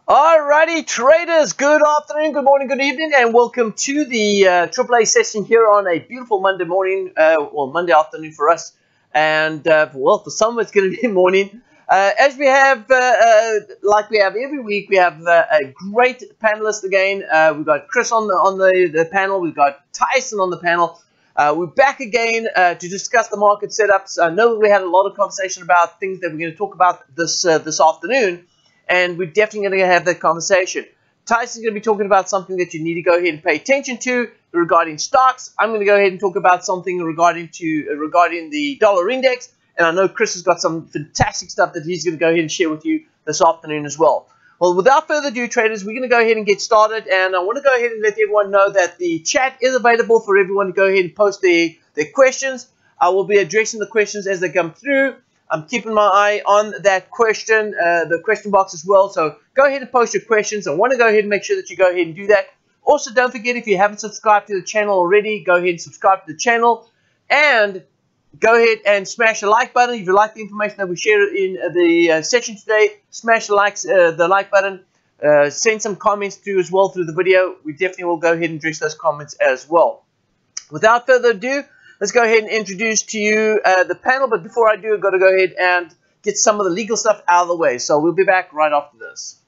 Alrighty, traders, good afternoon, good morning, good evening, and welcome to the AAA session here on a beautiful Monday morning, Monday afternoon for us, and for some it's going to be morning. As we have, like we have every week, we have a great panelist again. We've got Chris on the panel, we've got Tyson on the panel. We're back again to discuss the market setups. I know we had a lot of conversation about things that we're going to talk about this afternoon. And we're definitely going to have that conversation. Tyson's going to be talking about something that you need to go ahead and pay attention to regarding stocks. I'm going to go ahead and talk about something regarding the dollar index. And I know Chris has got some fantastic stuff that he's going to go ahead and share with you this afternoon as well. Well, without further ado, traders, we're going to go ahead and get started. And I want to go ahead and let everyone know that the chat is available for everyone to go ahead and post their questions. I will be addressing the questions as they come through. I'm keeping my eye on that question, the question box as well. So go ahead and post your questions. I want to go ahead and make sure that you go ahead and do that. Also, don't forget, if you haven't subscribed to the channel already, go ahead and subscribe to the channel. And go ahead and smash the like button. If you like the information that we share in the session today, smash the like button. Send some comments through as well through the video. We definitely will go ahead and address those comments as well. Without further ado, let's go ahead and introduce to you the panel. But before I do, I've got to go ahead and get some of the legal stuff out of the way. So we'll be back right after this.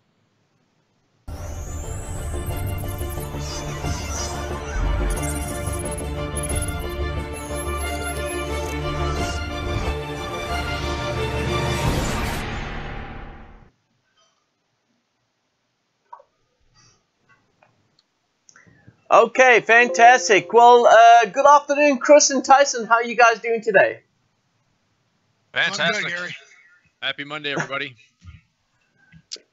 Okay, fantastic. Well, good afternoon, Chris and Tyson. How are you guys doing today? Fantastic. Good, Gary. Happy Monday, everybody.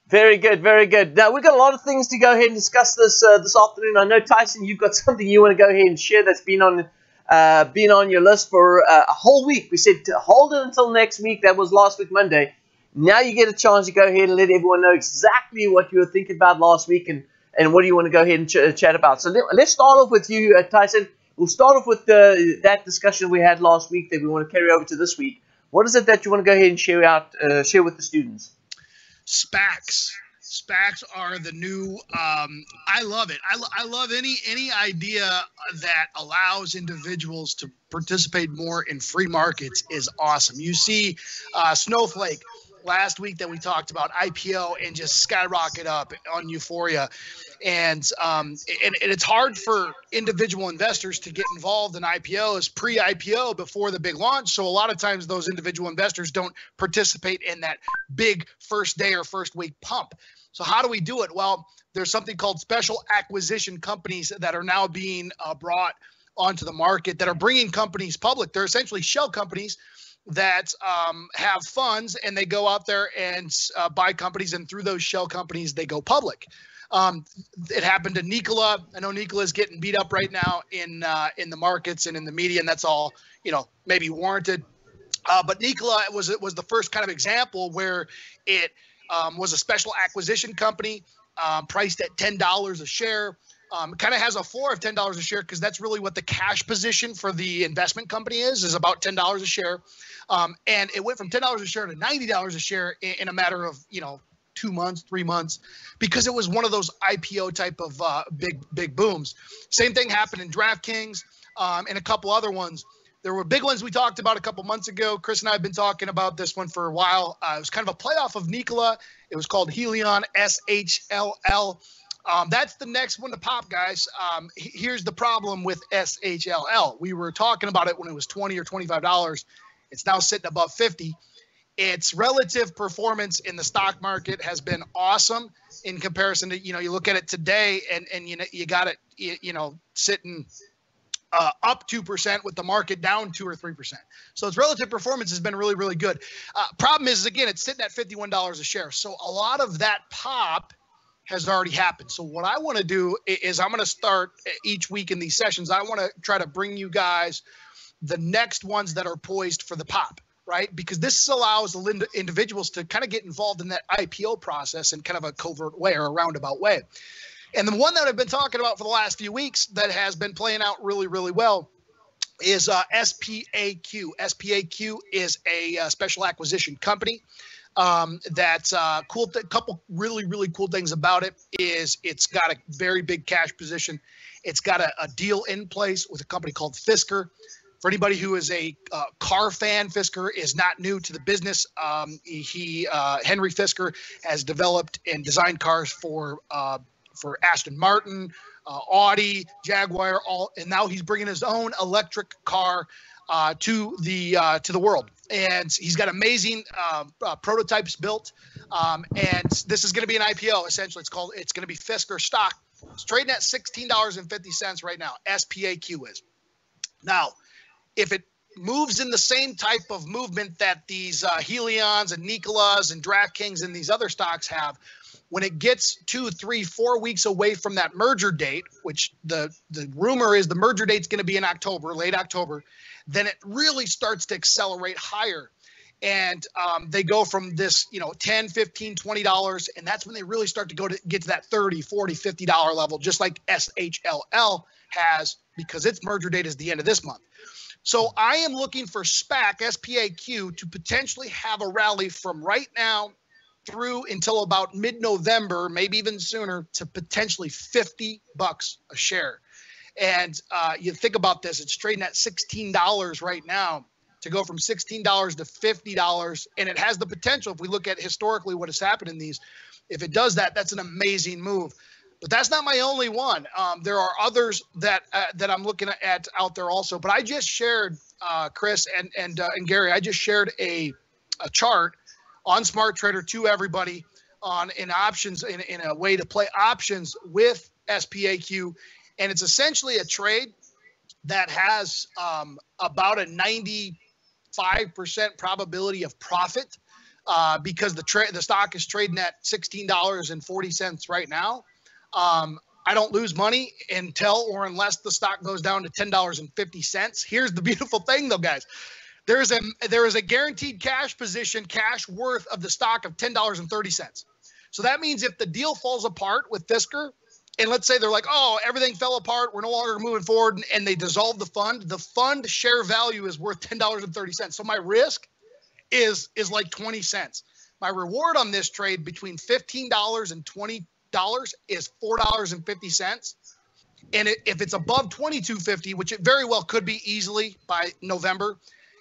Very good, very good. Now, we've got a lot of things to go ahead and discuss this afternoon. I know, Tyson, you've got something you want to go ahead and share that's been on your list for a whole week. We said to hold it until next week. That was last week, Monday. Now you get a chance to go ahead and let everyone know exactly what you were thinking about last week and what do you want to go ahead and chat about. So let's start off with you, Tyson. We'll start off with that discussion we had last week that we want to carry over to this week. What is it that you want to go ahead and share with the students? SPACs. SPACs are the new. I love it. I love any idea that allows individuals to participate more in free markets is awesome. You see, Snowflake last week that we talked about IPO and just skyrocket up on euphoria. And it's hard for individual investors to get involved in IPOs pre-IPO before the big launch. So a lot of times those individual investors don't participate in that big first day or first week pump. So how do we do it? Well, there's something called special acquisition companies that are now being brought onto the market that are bringing companies public. They're essentially shell companies that have funds, and they go out there and buy companies, and through those shell companies, they go public. It happened to Nikola. I know Nikola is getting beat up right now in the markets and in the media, and that's all, maybe warranted. But Nikola was the first kind of example where it was a special acquisition company priced at $10 a share. It kind of has a floor of $10 a share because that's really what the cash position for the investment company is about $10 a share. And it went from $10 a share to $90 a share in a matter of, 2 months, 3 months, because it was one of those IPO type of big booms. Same thing happened in DraftKings and a couple other ones. There were big ones we talked about a couple months ago. Chris and I have been talking about this one for a while. It was kind of a playoff of Nikola. It was called Helion, SHLL. That's the next one to pop, guys. Here's the problem with SHLL. We were talking about it when it was $20 or $25. It's now sitting above 50. Its relative performance in the stock market has been awesome in comparison to, you look at it today and you got it, sitting up 2% with the market down 2 or 3%. So its relative performance has been really, really good. Problem is, again, it's sitting at $51 a share. So a lot of that pop has already happened. So what I want to do is I'm going to start each week in these sessions. I want to try to bring you guys the next ones that are poised for the pop, right? Because this allows individuals to kind of get involved in that IPO process in kind of a covert way or a roundabout way. And the one that I've been talking about for the last few weeks that has been playing out really, really well is SPAQ. SPAQ is a special acquisition company. That's cool. Couple really cool things about it is it's got a very big cash position. It's got a deal in place with a company called Fisker. For anybody who is a car fan, Fisker is not new to the business. Henry Fisker has developed and designed cars for Aston Martin, Audi, Jaguar, and now he's bringing his own electric car to the world. And he's got amazing prototypes built. And this is going to be an IPO, essentially. It's going to be Fisker stock. It's trading at $16.50 right now. SPAQ is. Now, if it moves in the same type of movement that these Helions and Nikolas and DraftKings and these other stocks have, when it gets 2, 3, 4 weeks away from that merger date, which the rumor is the merger date's going to be in October, late October, then it really starts to accelerate higher. And they go from this, $10, $15, $20, and that's when they really start to get to that $30, $40, $50 level, just like SHLL has, because its merger date is the end of this month. So I am looking for SPAQ to potentially have a rally from right now through until about mid-November, maybe even sooner, to potentially $50 a share. And you think about this, it's trading at $16 right now, to go from $16 to $50. And it has the potential, if we look at historically what has happened in these, if it does that, that's an amazing move. But that's not my only one. There are others that I'm looking at out there also. But I just shared, Chris and Gary, I just shared a chart on Smart Trader to everybody in options, in a way to play options with SPAQ. And it's essentially a trade that has about a 95% probability of profit because the stock is trading at $16.40 right now. I don't lose money until or unless the stock goes down to $10.50. Here's the beautiful thing, though, guys. There is a guaranteed cash position, cash worth of the stock of $10.30. So that means if the deal falls apart with Fisker, and let's say they're like, oh, everything fell apart, we're no longer moving forward, and they dissolve the fund share value is worth $10.30. So my risk is like 20 cents. My reward on this trade between $15 and $20 is $4.50. And if it's above $22.50, which it very well could be easily by November,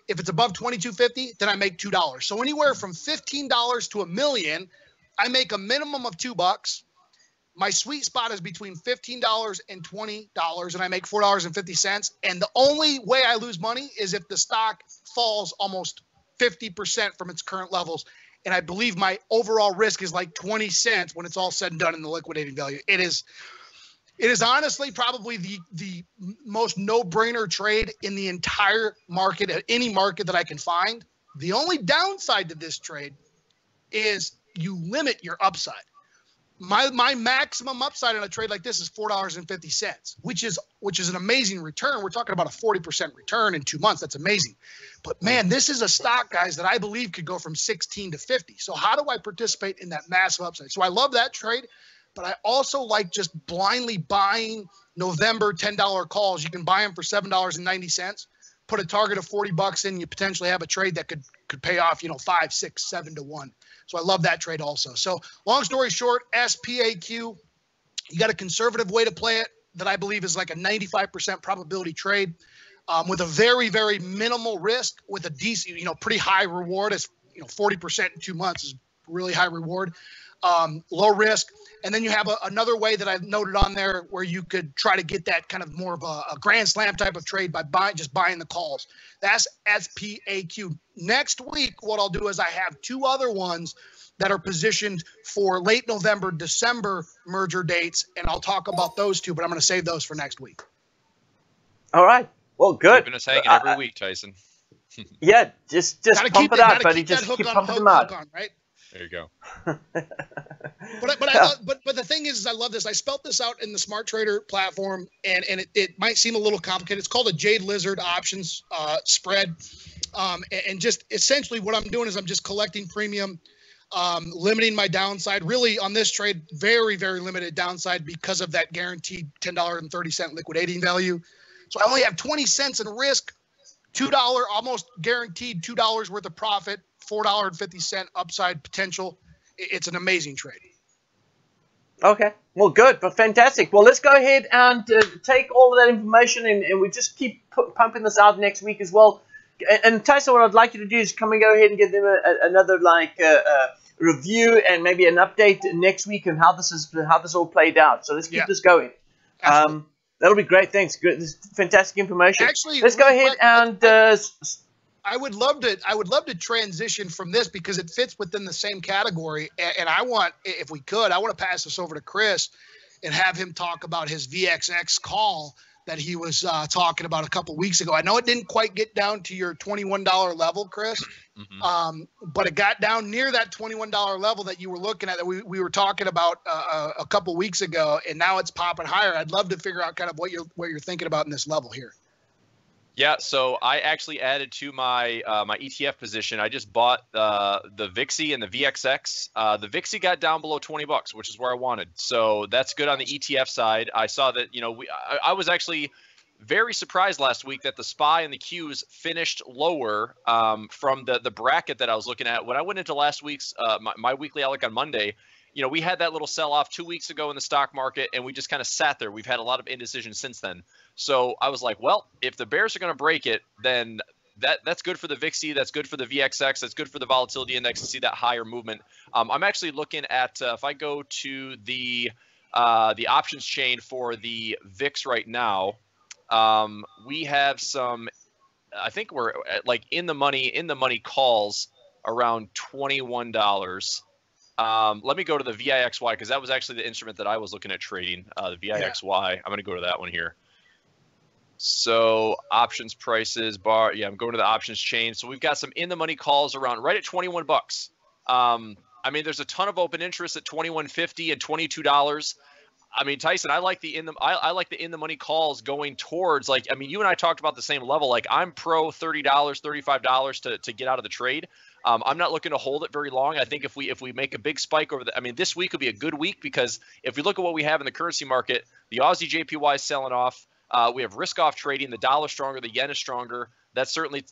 if it's above $22.50, then I make $2. So anywhere from $15 to $1 million, I make a minimum of $2. My sweet spot is between $15 and $20, and I make $4.50. And the only way I lose money is if the stock falls almost 50% from its current levels. And I believe my overall risk is like 20 cents when it's all said and done in the liquidating value. It is honestly probably the most no-brainer trade in the entire market, at any market that I can find. The only downside to this trade is you limit your upside. My maximum upside on a trade like this is $4.50, which is an amazing return. We're talking about a 40% return in 2 months. That's amazing. But man, this is a stock, guys, that I believe could go from 16 to 50. So how do I participate in that massive upside? So I love that trade, but I also like just blindly buying November $10 calls. You can buy them for $7.90. Put a target of $40 in, you potentially have a trade that could pay off, 5, 6, 7 to 1. So I love that trade also. So long story short, SPAQ, you got a conservative way to play it that I believe is like a 95% probability trade with a very, very minimal risk with a decent, pretty high reward. As 40% in 2 months is really high reward, low risk. And then you have another way that I've noted on there where you could try to get that kind of more of a grand slam type of trade by buying the calls. That's SPAQ. Next week, what I'll do is I have 2 other ones that are positioned for late November, December merger dates, and I'll talk about those 2, but I'm going to save those for next week. All right. Well, good. Keeping us hanging every week, Tyson. Yeah, just pump it out, buddy. Just keep pumping them out. Right? There you go. But the thing is I love this. I spelt this out in the Smart Trader platform, and it might seem a little complicated. It's called a Jade Lizard options spread. And just essentially what I'm doing is I'm just collecting premium, limiting my downside. Really on this trade, very, very limited downside because of that guaranteed $10.30 liquidating value. So I only have 20 cents in risk, $2, almost guaranteed $2 worth of profit, $4.50 upside potential. It's an amazing trade. Okay, well, good, but fantastic. Well, let's go ahead and take all of that information, and we just keep pumping this out next week as well. And Tyson, what I'd like you to do is come and go ahead and give them another review and maybe an update next week on how this all played out. So let's keep this going. That'll be great. Thanks. Good. This is fantastic information. Actually, let's go ahead and. I would love to transition from this because it fits within the same category. And I want, if we could, I want to pass this over to Chris and have him talk about his VXX call that he was talking about a couple weeks ago. I know it didn't quite get down to your $21 level, Chris, but it got down near that $21 level that you were looking at that we were talking about a couple weeks ago, and now it's popping higher. I'd love to figure out kind of what you're thinking about in this level here. Yeah, so I actually added to my my ETF position. I just bought the VIXI and the VXX. The VIXI got down below $20, which is where I wanted. So that's good on the ETF side. I saw that, I was actually very surprised last week that the SPY and the Qs finished lower from the bracket that I was looking at. When I went into last week's my weekly outlook on Monday, we had that little sell-off 2 weeks ago in the stock market, and we just kind of sat there. We've had a lot of indecision since then. So I was like, well, if the bears are going to break it, then that's good for the VIXI, that's good for the VXX, that's good for the volatility index to see that higher movement. I'm actually looking at if I go to the options chain for the VIX right now, we have some. I think we're at like in the money calls around $21. Let me go to the VIXY because that was actually the instrument that I was looking at trading. The VIXY. I'm going to go to that one here. So options prices bar. Yeah, I'm going to the options chain. So we've got some in the money calls around right at $21. I mean, there's a ton of open interest at $21.50 and $22. I mean, Tyson, I like the in the money calls going towards you and I talked about the same level. Like I'm pro $30, $35 to get out of the trade. I'm not looking to hold it very long. I think if we make a big spike over this week would be a good week because if we look at what we have in the currency market, the Aussie JPY is selling off. We have risk-off trading. The dollar stronger, the yen is stronger. That's certainly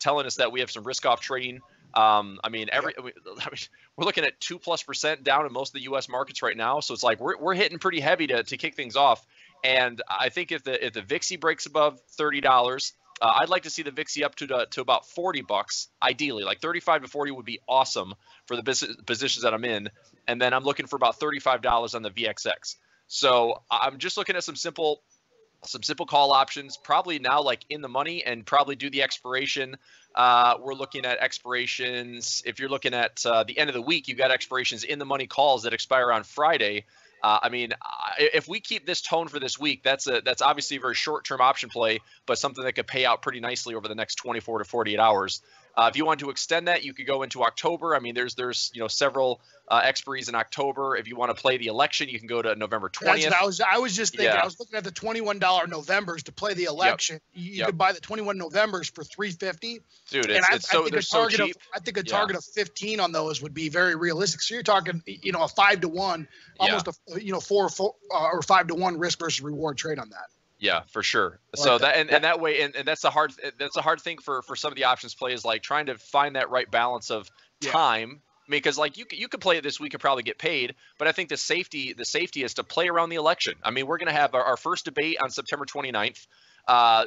telling us that we have some risk-off trading. We're looking at 2+% down in most of the U.S. markets right now. So it's like we're hitting pretty heavy to kick things off. And I think if the VIXI breaks above $30, I'd like to see the VIXI up to about $40. Ideally, like 35 to 40 would be awesome for the positions that I'm in. And then I'm looking for about $35 on the VXX. So I'm just looking at some simple call options, probably now like in the money, and probably do the expiration. We're looking at expirations. If you're looking at the end of the week, you've got expirations in the money calls that expire on Friday. If we keep this tone for this week, that's obviously a very short-term option play, but something that could pay out pretty nicely over the next 24 to 48 hours. If you want to extend that, you could go into October. I mean, there's several expiries in October. If you want to play the election, you can go to November 20th. I was just thinking. I was looking at the $21 Novembers to play the election. You could buy the 21 Novembers for $350. Dude, they're so cheap. I think a target of 15 on those would be very realistic. So you're talking, a 5-to-1, almost a 4 or 5-to-1 risk versus reward trade on that. Yeah, for sure. So that way, and that's a hard thing for some of the options plays, like trying to find that right balance of time. I mean, because like you could play it this week and probably get paid, but I think the safety is to play around the election. I mean, we're going to have our first debate on September 29th.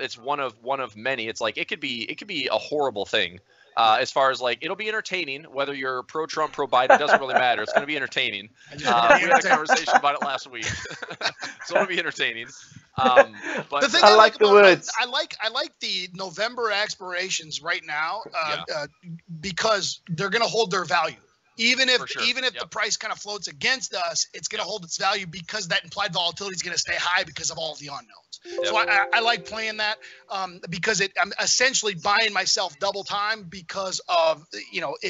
It's one of many. It's like it could be a horrible thing. As far as like, it'll be entertaining, whether you're pro-Trump, pro-Biden, it doesn't really matter. It's going to be entertaining. We had a conversation about it last week. So it'll be entertaining. But the thing I like the words. I like the November expirations right now because they're going to hold their value. Even if the price kind of floats against us, it's going to hold its value because that implied volatility is going to stay high because of all of the unknowns. Yep. So I like playing that because I'm essentially buying myself double time because of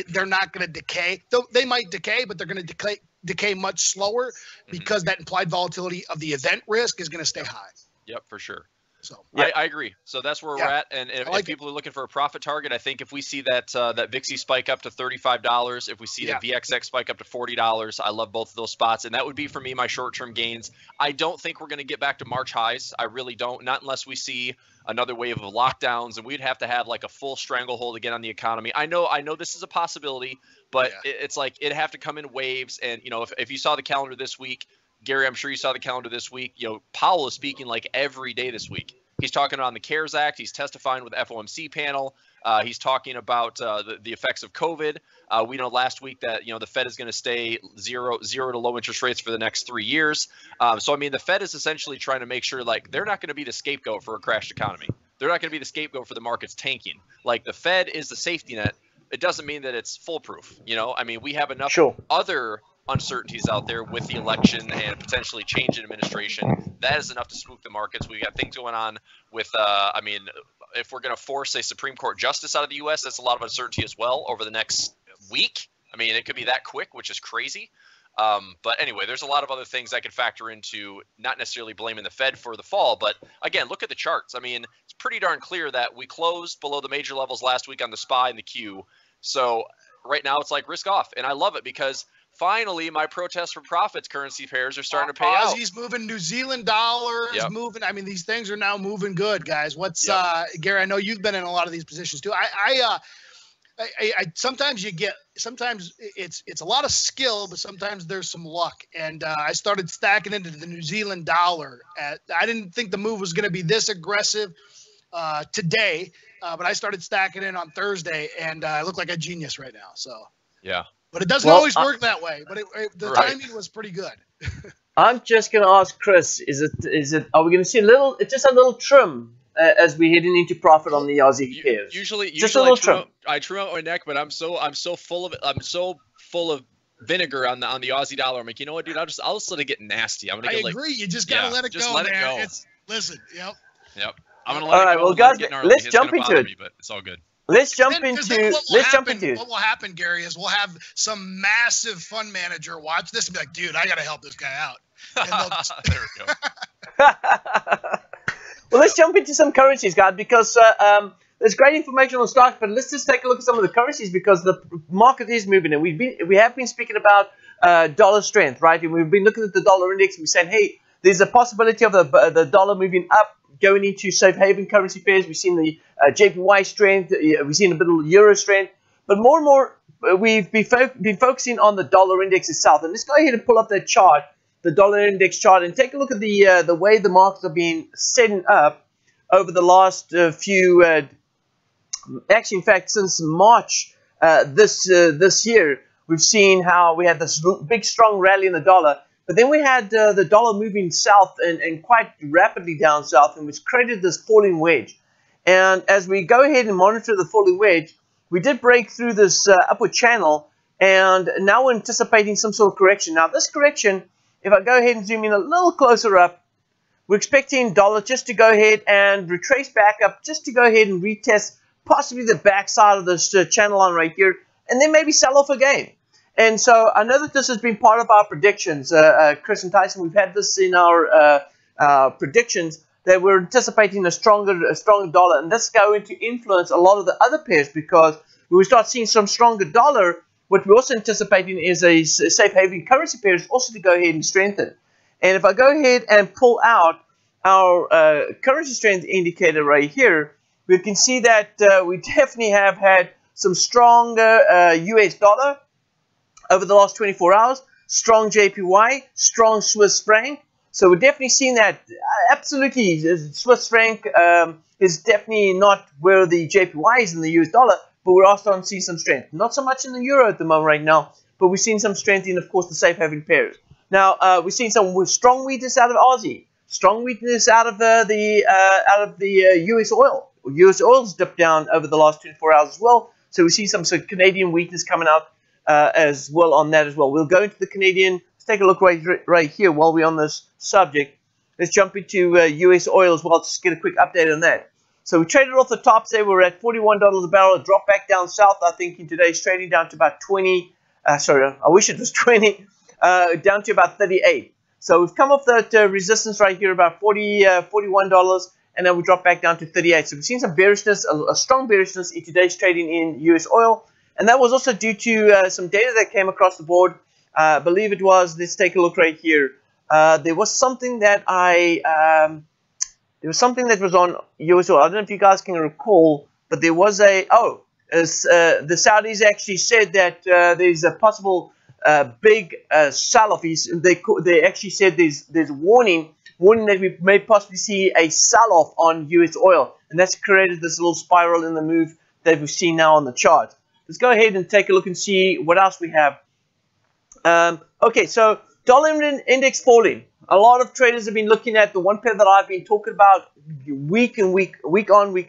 they're not going to decay. They might decay, but they're going to decay much slower because that implied volatility of the event risk is going to stay high. Yep, for sure. So I agree. So that's where we're at. And if people are looking for a profit target, I think if we see that VIXI spike up to $35, if we see the VXX spike up to $40, I love both of those spots. And that would be, for me, my short-term gains. I don't think we're going to get back to March highs. I really don't. Not unless we see another wave of lockdowns, and we'd have to have like a full stranglehold again on the economy. I know this is a possibility, but it's like it'd have to come in waves. And if you saw the calendar this week, Gary, I'm sure you saw the calendar this week. Powell is speaking like every day this week. He's talking on the CARES Act. He's testifying with the FOMC panel. He's talking about the effects of COVID. We know last week that the Fed is going to stay zero to low interest rates for the next 3 years. So I mean, the Fed is essentially trying to make sure like they're not going to be the scapegoat for a crashed economy. They're not going to be the scapegoat for the markets tanking. Like the Fed is the safety net. It doesn't mean that it's foolproof. I mean, we have enough other uncertainties out there with the election and potentially change in administration. That is enough to spook the markets. We've got things going on with, I mean, if we're going to force a Supreme Court justice out of the U.S., that's a lot of uncertainty as well over the next week. I mean, it could be that quick, which is crazy. But anyway, there's a lot of other things I could factor into, not necessarily blaming the Fed for the fall. But again, look at the charts. I mean, it's pretty darn clear that we closed below the major levels last week on the SPY and the Q. So right now it's like risk off. And I love it because finally, my protest for profits currency pairs are starting to pay out. Aussie's moving, New Zealand dollar is moving. I mean, these things are now moving good, guys. What's Gary? I know you've been in a lot of these positions too. I sometimes it's a lot of skill, but sometimes there's some luck. And I started stacking into the New Zealand dollar. I didn't think the move was going to be this aggressive today, but I started stacking in on Thursday, and I look like a genius right now. So yeah. But it doesn't always work that way. But the timing was pretty good. I'm just going to ask Chris: Is it? Are we going to see a little trim as we're heading into profit on the Aussie pairs? Usually just a little trim. I trim out my neck, but I'm so full of it. I'm so full of vinegar on the Aussie dollar. I'm like, you know what, dude? I'll just let it get nasty. I agree. You just gotta let it go, man. Listen. Yep. I'm gonna let it go. All right, well, guys, let's jump into it. But it's all good. Let's jump into. What will happen, Gary, is we'll have some massive fund manager watch this and be like, "Dude, I got to help this guy out." There we go. Well, let's jump into some currencies, guys, because there's great information on stocks. But let's just take a look at some of the currencies because the market is moving, and we have been speaking about dollar strength, right? And we've been looking at the dollar index, and we're saying, hey, there's a possibility of the dollar moving up, going into safe haven currency pairs. We've seen the JPY strength. We've seen a bit of euro strength. But more and more, we've been focusing on the dollar index itself. And let's go ahead and pull up that chart, the dollar index chart, and take a look at the way the markets are being setting up over the last few, actually, in fact, since March this year, we've seen how we had this big, strong rally in the dollar. But then we had the dollar moving south and quite rapidly down south, and which created this falling wedge. And as we go ahead and monitor the falling wedge, we did break through this upward channel, and now we're anticipating some sort of correction. Now, this correction, if I go ahead and zoom in a little closer up, we're expecting dollar just to go ahead and retrace back up, just to go ahead and retest possibly the backside of this channel line right here, and then maybe sell off again. And so I know that this has been part of our predictions, Chris and Tyson. We've had this in our predictions that we're anticipating a stronger dollar, and that's going to influence a lot of the other pairs because when we start seeing some stronger dollar, what we're also anticipating is a safe haven currency pair is also to go ahead and strengthen. And if I go ahead and pull out our currency strength indicator right here, we can see that we definitely have had some stronger US dollar over the last 24 hours, strong JPY, strong Swiss franc. So we're definitely seeing that. Absolutely, Swiss franc is definitely not where the JPY is in the US dollar, but we're also starting to see some strength. Not so much in the euro at the moment right now, but we're seeing some strength in, of course, the safe haven pairs. Now, we're seeing some strong weakness out of Aussie, strong weakness out of the US oil. US oil's dipped down over the last 24 hours as well. So we see some Canadian weakness coming out as well on that as well. We'll go into the Canadian. Let's take a look right here while we're on this subject. Let's jump into US oil as well, just get a quick update on that. So we traded off the tops there. We're at $41 a barrel. It dropped back down south, I think, in today's trading down to about 20. Sorry, I wish it was 20. Down to about 38. So we've come off that resistance right here, about $41, and then we dropped back down to 38. So we've seen some bearishness, a strong bearishness in today's trading in US oil. And that was also due to some data that came across the board. I believe it was, let's take a look right here. There was something that there was something that was on US oil. I don't know if you guys can recall, but there was the Saudis actually said that there's a possible big sell-off. They actually said there's warning that we may possibly see a sell-off on US oil, and that's created this little spiral in the move that we've seen now on the chart. Let's go ahead and take a look and see what else we have. Okay, so dollar index falling. A lot of traders have been looking at the one pair that I've been talking about week on, week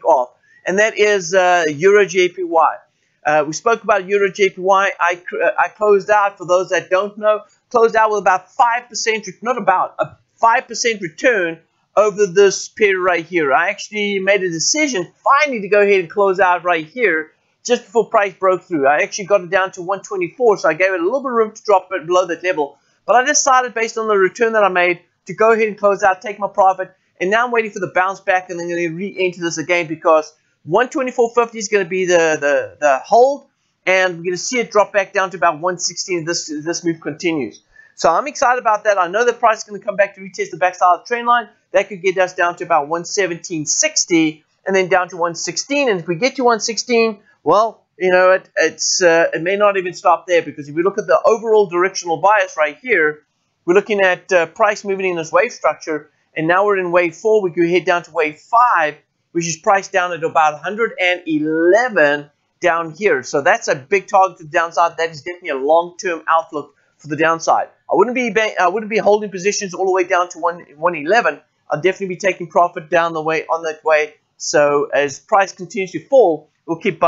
off, and that is Euro JPY. We spoke about Euro JPY. I closed out, for those that don't know, closed out with about 5%, not about, a 5% return over this period right here. I actually made a decision finally to go ahead and close out right here just before price broke through. I actually got it down to 124, so I gave it a little bit of room to drop it below that level. But I decided, based on the return that I made, to go ahead and close out, take my profit, and now I'm waiting for the bounce back, and then I'm going to re-enter this again because 124.50 is going to be the hold, and we're going to see it drop back down to about 116 if this move continues. So I'm excited about that. I know the price is going to come back to retest the backside of the trend line. That could get us down to about 117.60 and then down to 116. And if we get to 116, well, you know, it may not even stop there, because if we look at the overall directional bias right here, we're looking at price moving in this wave structure, and now we're in wave 4. We could head down to wave 5, which is priced down at about 111 down here. So that's a big target to the downside. That is definitely a long-term outlook for the downside. I wouldn't be holding positions all the way down to 111. I'll definitely be taking profit down the way on that way. So as price continues to fall, we'll keep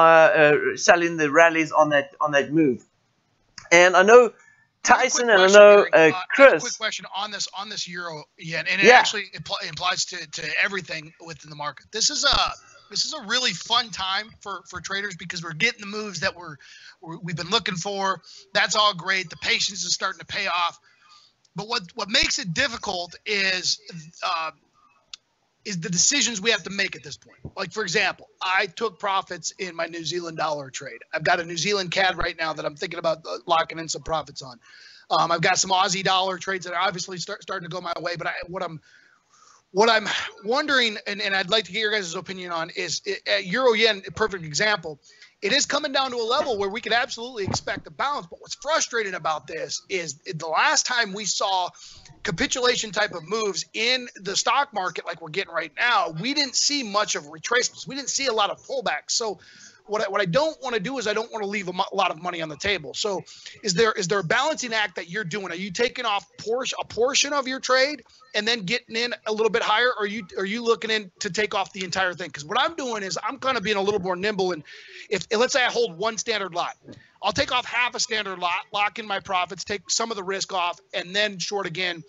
selling the rallies on that move. And I know Tyson and I know Chris. Quick question on this euro yen, and it actually implies to everything within the market. This is a really fun time for traders, because we're getting the moves that we've been looking for. That's all great. The patience is starting to pay off. But what makes it difficult is the decisions we have to make at this point. Like, for example, I took profits in my New Zealand dollar trade. I've got a New Zealand CAD right now that I'm thinking about locking in some profits on. I've got some Aussie dollar trades that are obviously starting to go my way. But what I'm wondering, and I'd like to get your guys' opinion on, is euro yen, a perfect example. It is coming down to a level where we could absolutely expect a bounce. But what's frustrating about this is the last time we saw capitulation type of moves in the stock market like we're getting right now, we didn't see much of retracements. We didn't see a lot of pullbacks. So what I don't want to do is I don't want to leave a lot of money on the table. So is there a balancing act that you're doing? Are you taking off a portion of your trade and then getting in a little bit higher? Or are you looking in to take off the entire thing? Because what I'm doing is I'm kind of being a little more nimble. And if let's say I hold one standard lot, I'll take off half a standard lot, lock in my profits, take some of the risk off, and then short again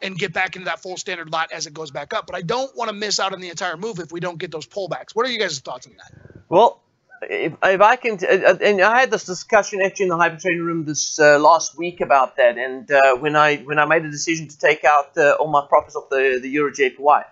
and get back into that full standard lot as it goes back up. But I don't want to miss out on the entire move if we don't get those pullbacks. What are you guys' thoughts on that? Well, if I can, and I had this discussion actually in the hyper trading room this last week about that, and when I made a decision to take out all my profits off the Euro JPY,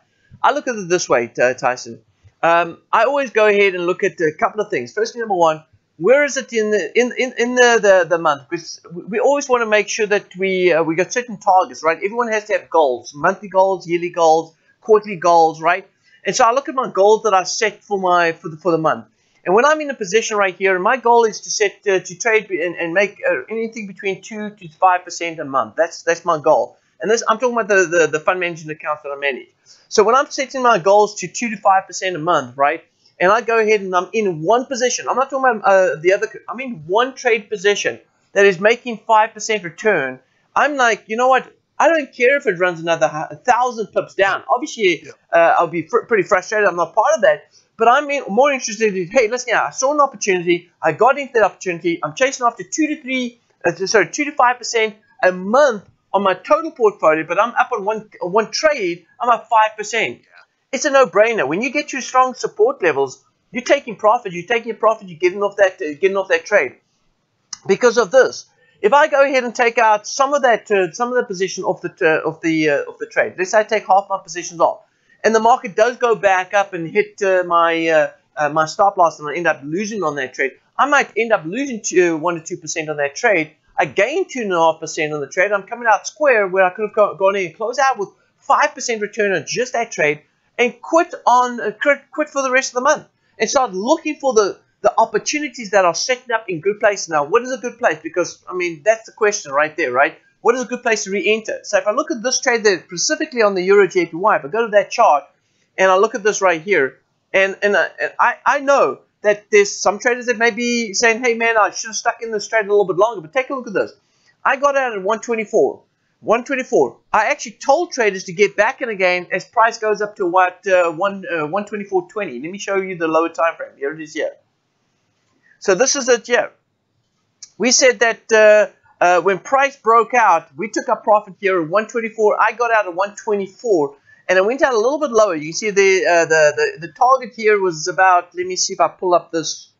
I look at it this way, Tyson. I always go ahead and look at a couple of things. Firstly, number one, where is it in the month? Because we always want to make sure that we got certain targets, right? Everyone has to have goals, monthly goals, yearly goals, quarterly goals, right? And so I look at my goals that I set for the month. And when I'm in a position right here, and my goal is to set to trade and make anything between 2 to 5% a month. That's my goal. And this, I'm talking about the fund management accounts that I manage. So when I'm setting my goals to 2 to 5% a month, right? And I go ahead and I'm in one position. I'm not talking about the other. I'm in one trade position that is making 5% return. I'm like, you know what? I don't care if it runs another 1,000 pips down. Obviously, I'll be pretty frustrated. I'm not part of that. But I'm more interested in, hey, listen, I saw an opportunity. I got into that opportunity. I'm chasing after 2 to 5% a month on my total portfolio. But I'm up on one trade. I'm at 5%. It's a no-brainer. When you get to strong support levels, you're taking profit. You're taking a profit. You're getting off that trade. Because of this, if I go ahead and take out some of the position off the trade, let's say I take half my positions off, and the market does go back up and hit my stop loss, and I end up losing on that trade, I might end up losing 1 to 2% on that trade. I gain 2.5% on the trade. I'm coming out square where I could have gone in and closed out with 5% return on just that trade. and quit for the rest of the month and start looking for the opportunities that are setting up in good places. Now, what is a good place? Because, I mean, that's the question right there, right? What is a good place to re-enter? So if I look at this trade there, specifically on the Euro JPY, if I go to that chart and I look at this right here, and I know that there's some traders that may be saying, hey, man, I should have stuck in this trade a little bit longer. But take a look at this. I got out at 124. 124. I actually told traders to get back in again as price goes up to what 124.20. Let me show you the lower time frame. Here it is here. So this is it here. We said that when price broke out, we took our profit here at 124. I got out at 124, and I went out a little bit lower. You can see the target here was about, let me see if I pull up this.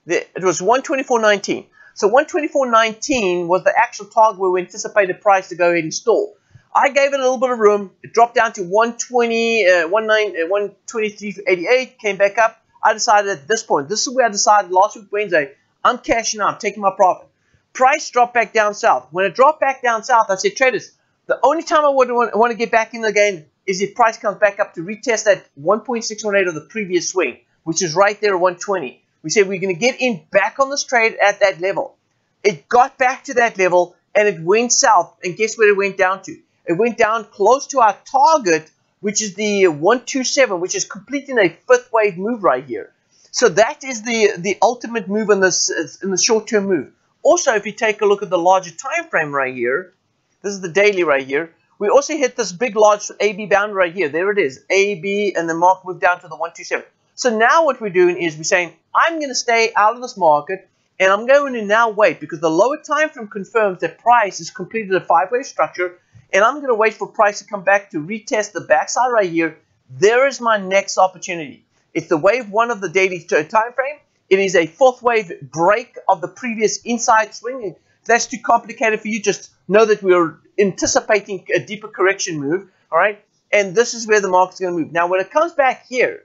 It was 124.19. So 124.19 was the actual target where we anticipated price to go ahead and stall. I gave it a little bit of room. It dropped down to 123.88, came back up. I decided at this point, this is where I decided last week Wednesday, I'm cashing out, I'm taking my profit. Price dropped back down south. When it dropped back down south, I said, traders, the only time I would want to get back in again is if price comes back up to retest that 1.618 of the previous swing, which is right there at 120. We said we're going to get in back on this trade at that level. It got back to that level, and it went south, and guess where it went down to? It went down close to our target, which is the 127, which is completing a fifth wave move right here. So that is the ultimate move in this in the short-term move. Also, if you take a look at the larger time frame right here, this is the daily right here, we also hit this big large AB boundary right here. There it is, AB, and the market moved down to the 127. So now what we're doing is we're saying, I'm going to stay out of this market, and I'm going to now wait, because the lower time frame confirms that price has completed a five-wave structure, and I'm going to wait for price to come back to retest the backside right here. There is my next opportunity. It's the wave one of the daily time frame. It is a fourth wave break of the previous inside swing. If that's too complicated for you, just know that we're anticipating a deeper correction move, all right? And this is where the market's going to move. Now, when it comes back here,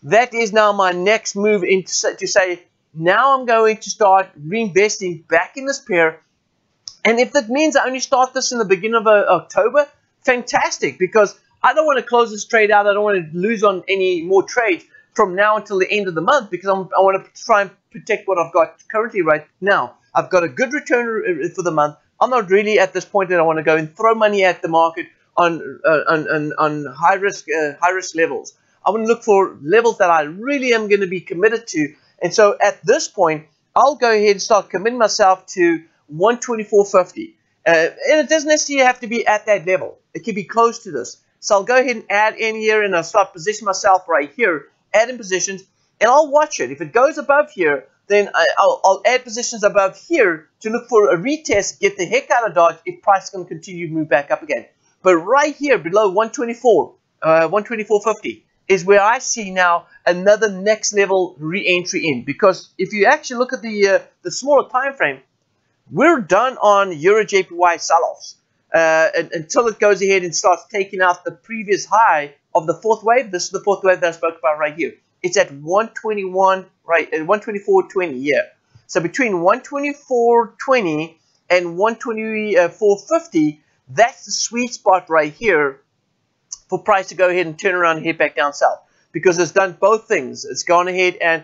that is now my next move to say, now I'm going to start reinvesting back in this pair. And if that means I only start this in the beginning of October, fantastic, because I don't want to close this trade out. I don't want to lose on any more trades from now until the end of the month, because I want to try and protect what I've got currently right now. I've got a good return for the month. I'm not really at this point that I want to go and throw money at the market on high risk levels. I want to look for levels that I really am going to be committed to. And so at this point, I'll go ahead and start committing myself to 124.50. And it doesn't necessarily have to be at that level. It can be close to this. So I'll go ahead and add in here, and I'll start positioning myself right here, add in positions, and I'll watch it. If it goes above here, then I'll add positions above here to look for a retest, get the heck out of Dodge if price is going to continue to move back up again. But right here below 124, 124.50 is where I see now another next level re-entry in. Because if you actually look at the smaller time frame, we're done on Euro JPY sell-offs until it goes ahead and starts taking out the previous high of the fourth wave. This is the fourth wave that I spoke about right here. It's at 121, right, at 124.20, yeah. So between 124.20 and 124.50, that's the sweet spot right here for price to go ahead and turn around and head back down south, because it's done both things. It's gone ahead and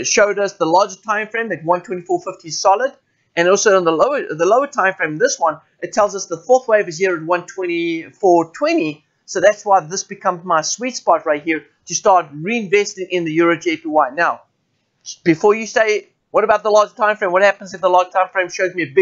showed us the larger time frame that 124.50 is solid, and also on the lower time frame, this one, it tells us the fourth wave is here at 124.20. So that's why this becomes my sweet spot right here to start reinvesting in the Euro JPY. Now, before you say, what about the larger time frame? What happens if the larger time frame shows me a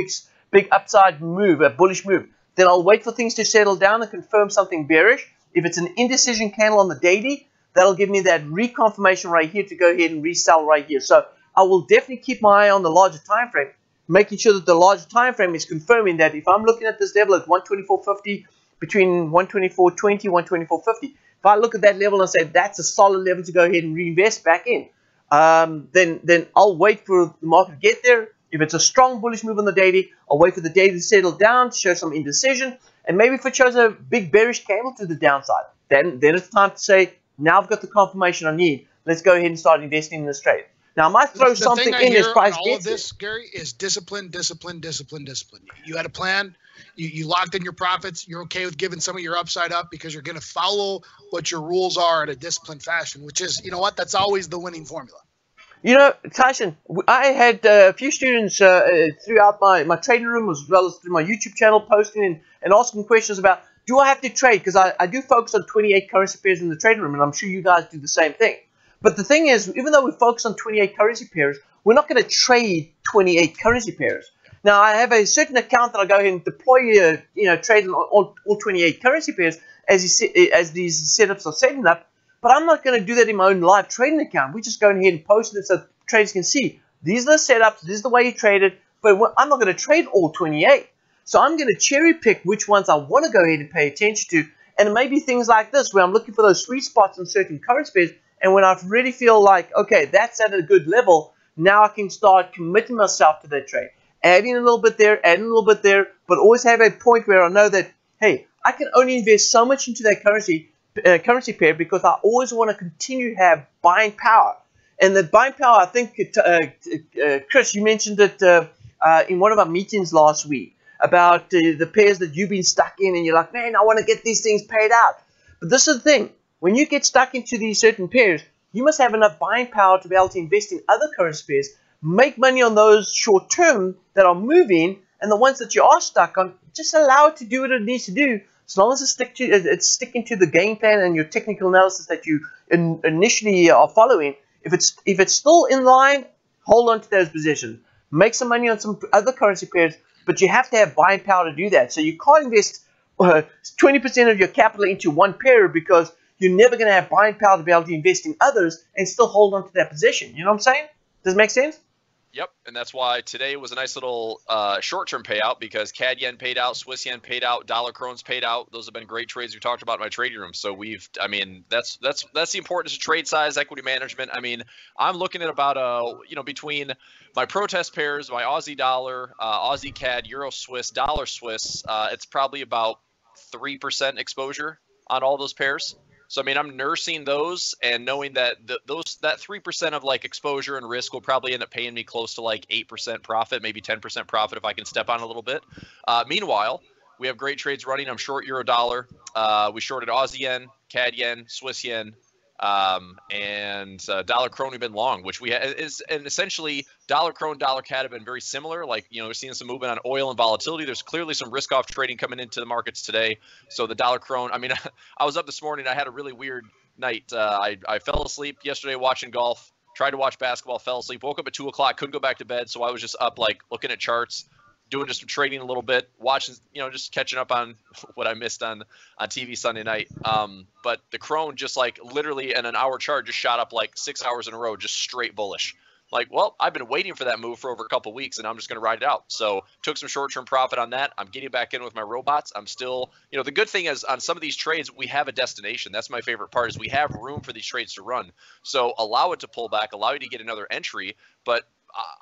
big upside move, a bullish move? Then I'll wait for things to settle down and confirm something bearish. If it's an indecision candle on the daily, that'll give me that reconfirmation right here to go ahead and resell right here. So I will definitely keep my eye on the larger time frame, making sure that the larger time frame is confirming that if I'm looking at this level at 124.50, between 124.20, 124.50, if I look at that level and say that's a solid level to go ahead and reinvest back in, then I'll wait for the market to get there. If it's a strong bullish move on the daily, I'll wait for the daily to settle down, to show some indecision, and maybe if it shows a big bearish candle to the downside, then it's time to say, now I've got the confirmation I need. Let's go ahead and start investing in this trade. Now, I might throw The something thing I in as hear price on all gets of this, Gary, is discipline, discipline, discipline, discipline. You had a plan. You locked in your profits. You're okay with giving some of your upside up because you're going to follow what your rules are in a disciplined fashion, which is, you know what, that's always the winning formula. You know, Tyson, I had a few students throughout my trading room as well as through my YouTube channel posting and asking questions about, do I have to trade? Because I do focus on 28 currency pairs in the trading room, and I'm sure you guys do the same thing. But the thing is, even though we focus on 28 currency pairs, we're not going to trade 28 currency pairs. Now, I have a certain account that I go ahead and deploy, trade all 28 currency pairs as these setups are setting up. But I'm not going to do that in my own live trading account. We just go ahead and post it so traders can see. These are the setups. This is the way you trade it. But I'm not going to trade all 28. So I'm going to cherry pick which ones I want to go ahead and pay attention to. And it may be things like this where I'm looking for those sweet spots in certain currency pairs. And when I really feel like, okay, that's at a good level, now I can start committing myself to that trade. Adding a little bit there, adding a little bit there, but always have a point where I know that, hey, I can only invest so much into that currency pair because I always want to continue to have buying power. And the buying power, I think, Chris, you mentioned it in one of our meetings last week about the pairs that you've been stuck in, and you're like, man, I want to get these things paid out. But this is the thing. When you get stuck into these certain pairs, you must have enough buying power to be able to invest in other currency pairs, make money on those short term that are moving, and the ones that you are stuck on, just allow it to do what it needs to do, as long as it's sticking to the game plan and your technical analysis that you initially are following. If it's still in line, hold on to those positions. Make some money on some other currency pairs, but you have to have buying power to do that. So you can't invest 20% of your capital into one pair because you're never going to have buying power to be able to invest in others and still hold on to that position. You know what I'm saying? Does it make sense? Yep, and that's why today was a nice little short-term payout because CAD yen paid out, Swiss yen paid out, dollar crones paid out. Those have been great trades we talked about in my trading room. So that's the importance of trade size, equity management. I mean, I'm looking at about between my protest pairs, my Aussie dollar, Aussie CAD, Euro Swiss, dollar Swiss, it's probably about 3% exposure on all those pairs. So, I mean, I'm nursing those and knowing that that 3% of like exposure and risk will probably end up paying me close to like 8% profit, maybe 10% profit if I can step on a little bit. Meanwhile, we have great trades running. I'm short euro dollar. We shorted Aussie yen, CAD yen, Swiss yen, and dollar krone we've been long, which and essentially dollar krone, dollar CAD have been very similar. Like, we're seeing some movement on oil and volatility. There's clearly some risk off trading coming into the markets today. So the dollar krone, I mean, I was up this morning. I had a really weird night. I fell asleep yesterday watching golf, tried to watch basketball, fell asleep, woke up at 2 o'clock, couldn't go back to bed. So I was just up, like looking at charts, doing just some trading a little bit, watching, just catching up on what I missed on TV Sunday night. But the krone just like literally in an hour chart just shot up like 6 hours in a row, just straight bullish. Like, well, I've been waiting for that move for over a couple weeks, and I'm just going to ride it out. So took some short-term profit on that. I'm getting back in with my robots. I'm still, the good thing is on some of these trades, we have a destination. That's my favorite part is we have room for these trades to run. So allow it to pull back, allow you to get another entry. But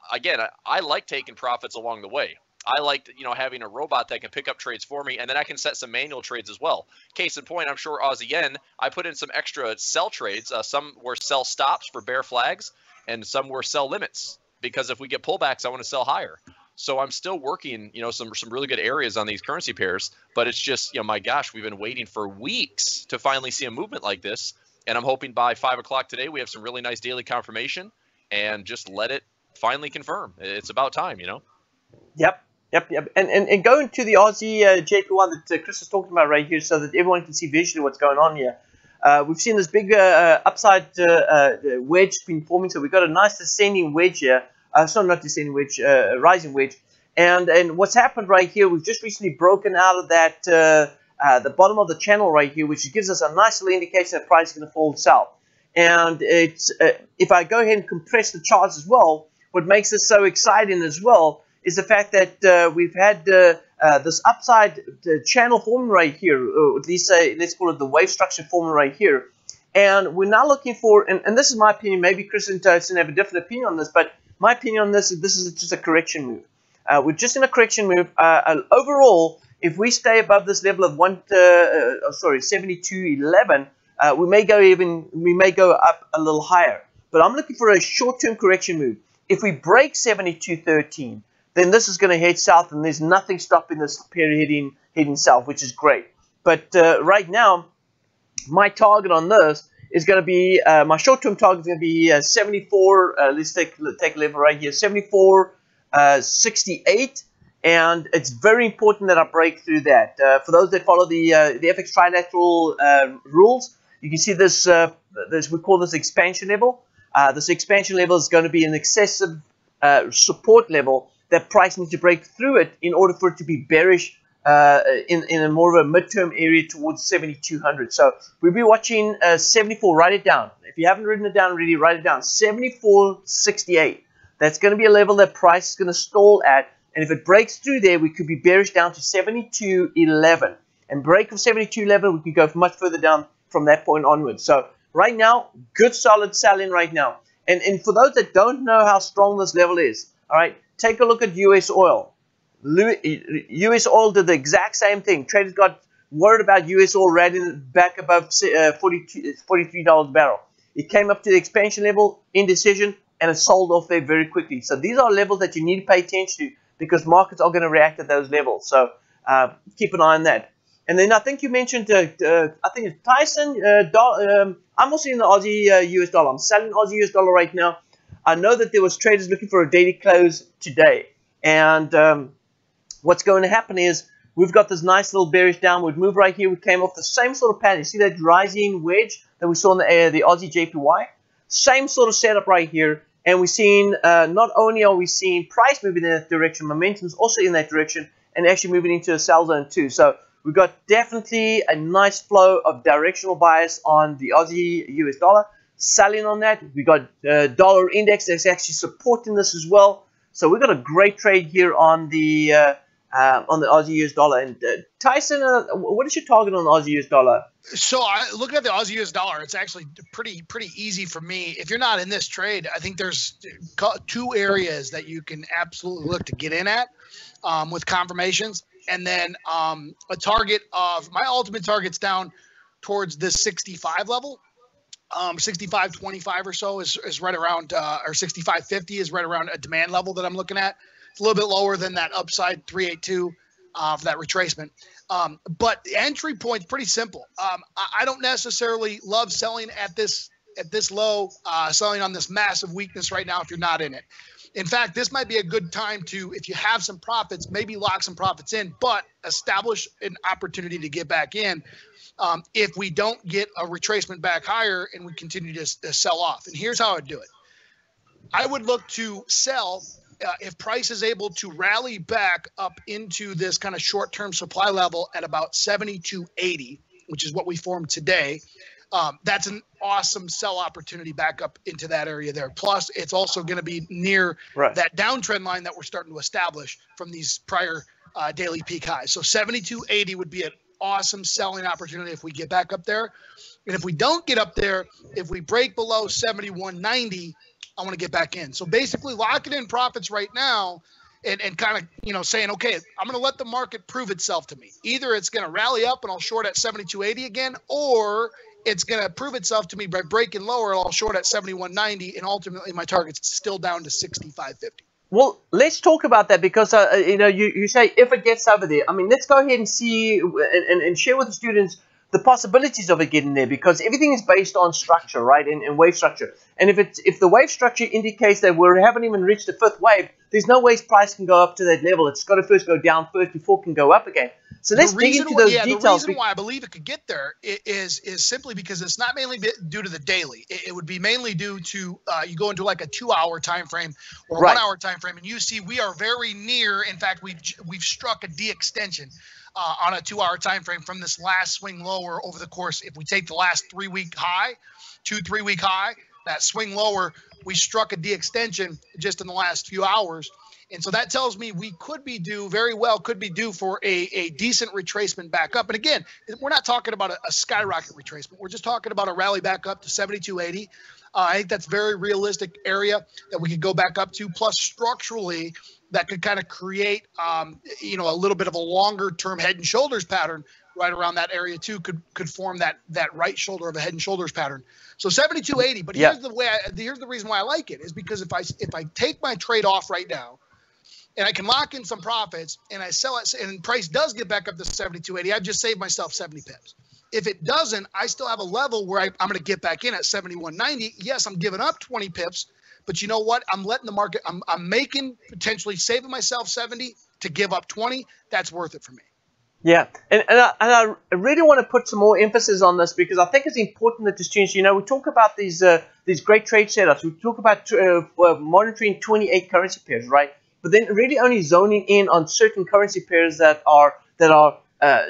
again, I like taking profits along the way. I liked, having a robot that can pick up trades for me, and then I can set some manual trades as well. Case in point, I'm short Aussie yen. I put in some extra sell trades. Some were sell stops for bear flags, and some were sell limits because if we get pullbacks, I want to sell higher. So I'm still working, some really good areas on these currency pairs, but it's just, my gosh, we've been waiting for weeks to finally see a movement like this, and I'm hoping by 5 o'clock today we have some really nice daily confirmation and just let it finally confirm. It's about time, Yep. And going to the Aussie JP1 that Chris is talking about right here so that everyone can see visually what's going on here. We've seen this big upside wedge being forming, so we've got a nice descending wedge here. Sorry, not descending wedge, rising wedge. And what's happened right here, we've just recently broken out of that, the bottom of the channel right here, which gives us a nice little indication that price is going to fall south. And it's if I go ahead and compress the charts as well, what makes this so exciting as well is the fact that we've had this upside channel forming right here, or at least let's call it the wave structure forming right here. And we're now looking for, and this is my opinion, maybe Chris and Tyson have a different opinion on this, but my opinion on this is just a correction move. We're just in a correction move. Overall, if we stay above this level of 72.11, we may go up a little higher. but I'm looking for a short-term correction move. If we break 72.13, then this is going to head south, and there's nothing stopping this pair heading south, which is great. But right now, my target on this is going to be, my short-term target is going to be 74, let's take a level right here, 74.68, and it's very important that I break through that. For those that follow the FX trilateral rules, you can see this, we call this expansion level. This expansion level is going to be an excessive support level that price needs to break through it in order for it to be bearish in a more of a midterm area towards 7,200. So we'll be watching 74. Write it down. If you haven't written it down already, write it down. 74.68. That's going to be a level that price is going to stall at. And if it breaks through there, we could be bearish down to 72.11. And break of 72.11, we could go much further down from that point onwards. So right now, good solid sell-in right now. And for those that don't know how strong this level is, all right, take a look at U.S. oil. U.S. oil did the exact same thing. Traders got worried about U.S. oil rallying back above $43 a barrel. It came up to the expansion level, indecision, and it sold off there very quickly. So these are levels that you need to pay attention to because markets are going to react at those levels. So keep an eye on that. And then I think you mentioned, I think it's Tyson. I'm also in the Aussie US dollar. I'm selling Aussie US dollar right now. I know that there was traders looking for a daily close today. And what's going to happen is we've got this nice little bearish downward move right here. We came off the same sort of pattern. You see that rising wedge that we saw in the Aussie JPY? Same sort of setup right here. And we're seeing, not only are we seeing price moving in that direction, momentum's also in that direction and actually moving into a sell zone too. So we've got definitely a nice flow of directional bias on the Aussie US dollar. Selling on that. We got dollar index that's actually supporting this as well. So we've got a great trade here on the Aussie US dollar. And Tyson, what is your target on the Aussie US dollar? So looking at the Aussie US dollar, it's actually pretty easy for me. If you're not in this trade, I think there's two areas that you can absolutely look to get in at with confirmations. And then a target of my ultimate target's down towards this 65 level. 65.25 or so is right around, or 65.50 is right around a demand level that I'm looking at. It's a little bit lower than that upside 382 for that retracement. But the entry point's pretty simple. I don't necessarily love selling at this low, selling on this massive weakness right now if you're not in it. In fact, this might be a good time to, if you have some profits, maybe lock some profits in, but establish an opportunity to get back in if we don't get a retracement back higher and we continue to sell off. And here's how I'd do it. I would look to sell if price is able to rally back up into this kind of short-term supply level at about 72.80, which is what we formed today. That's an awesome sell opportunity back up into that area there. Plus, it's also going to be near that downtrend line that we're starting to establish from these prior daily peak highs. So 72.80 would be an awesome selling opportunity if we get back up there. And if we don't get up there, if we break below 71.90, I want to get back in. So basically locking in profits right now and kind of, saying, okay, I'm going to let the market prove itself to me. Either it's going to rally up and I'll short at 72.80 again, or it's going to prove itself to me by breaking lower. I'll short at 71.90, and ultimately my target's still down to 65.50. Well, let's talk about that because, you say if it gets over there. I mean, let's go ahead and see and share with the students the possibilities of it getting there because everything is based on structure, right, and wave structure. And if the wave structure indicates that we haven't even reached the fifth wave, there's no way price can go up to that level. It's got to first go down first before it can go up again. So let's dig into those details. The reason why I believe it could get there is simply because it's not mainly due to the daily. It would be mainly due to you go into like a 2-hour time frame or a 1-hour time frame, and you see we are very near. In fact, we've struck a de-extension on a 2-hour time frame from this last swing lower over the course. If we take the last 3-week high, 3-week high, that swing lower, we struck a de-extension just in the last few hours. And so that tells me we could be due for a decent retracement back up. And again, we're not talking about a skyrocket retracement. We're just talking about a rally back up to 72.80. I think that's a very realistic area that we could go back up to. Plus, structurally, that could kind of create, a little bit of a longer-term head and shoulders pattern right around that area too could form that right shoulder of a head and shoulders pattern. So 72.80. But here's here's the reason why I like it is because if I take my trade off right now, and I can lock in some profits, and I sell it, and price does get back up to 72.80, I've just saved myself 70 pips. If it doesn't, I still have a level where I'm going to get back in at 71.90. Yes, I'm giving up 20 pips, but you know what? I'm letting the market. I'm making potentially saving myself 70 to give up 20. That's worth it for me. Yeah, and I really want to put some more emphasis on this because I think it's important that this change. You know, we talk about these great trade setups. We talk about monitoring 28 currency pairs, right? But then really only zoning in on certain currency pairs that are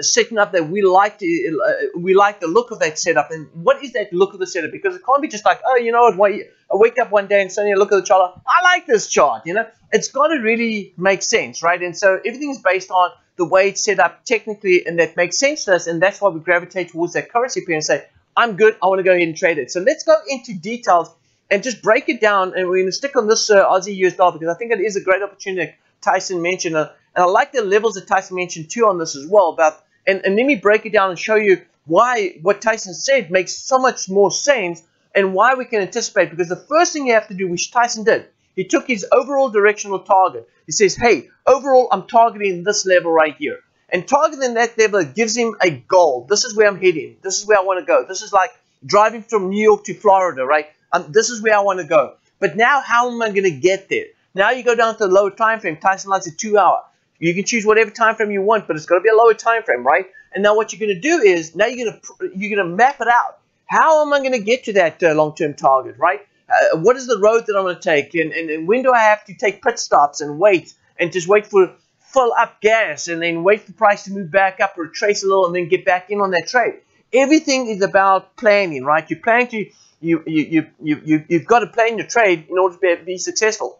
setting up that we like the look of that setup. And what is that look of the setup? Because it can't be just like, oh, you know what? I wake up one day and suddenly I look at the chart. I like this chart. You know, it's got to really make sense, right? And so everything is based on the way it's set up technically, and that makes sense to us. And that's why we gravitate towards that currency pair and say, I'm good. I want to go ahead and trade it. So let's go into details and just break it down. And we're going to stick on this Aussie US dollar because I think it is a great opportunity. Tyson mentioned, and I like the levels that Tyson mentioned too on this as well. And let me break it down and show you why what Tyson said makes so much more sense and why we can anticipate. Because the first thing you have to do, which Tyson did, he took his overall directional target. He says, hey, overall, I'm targeting this level right here. And targeting that level gives him a goal. This is where I'm heading. This is where I want to go. This is like driving from New York to Florida, right? This is where I want to go. But now how am I going to get there? Now you go down to the lower time frame. Tyson likes a 2 hour. You can choose whatever time frame you want, but it's got to be a lower time frame, right? And now what you're going to do is now you're going to map it out. How am I going to get to that long-term target, right? What is the road that I'm going to take? And when do I have to take pit stops and wait and just wait for fill up gas and then wait for the price to move back up or trace a little and then get back in on that trade? Everything is about planning, right? You plan to you've got to plan your trade in order to be successful.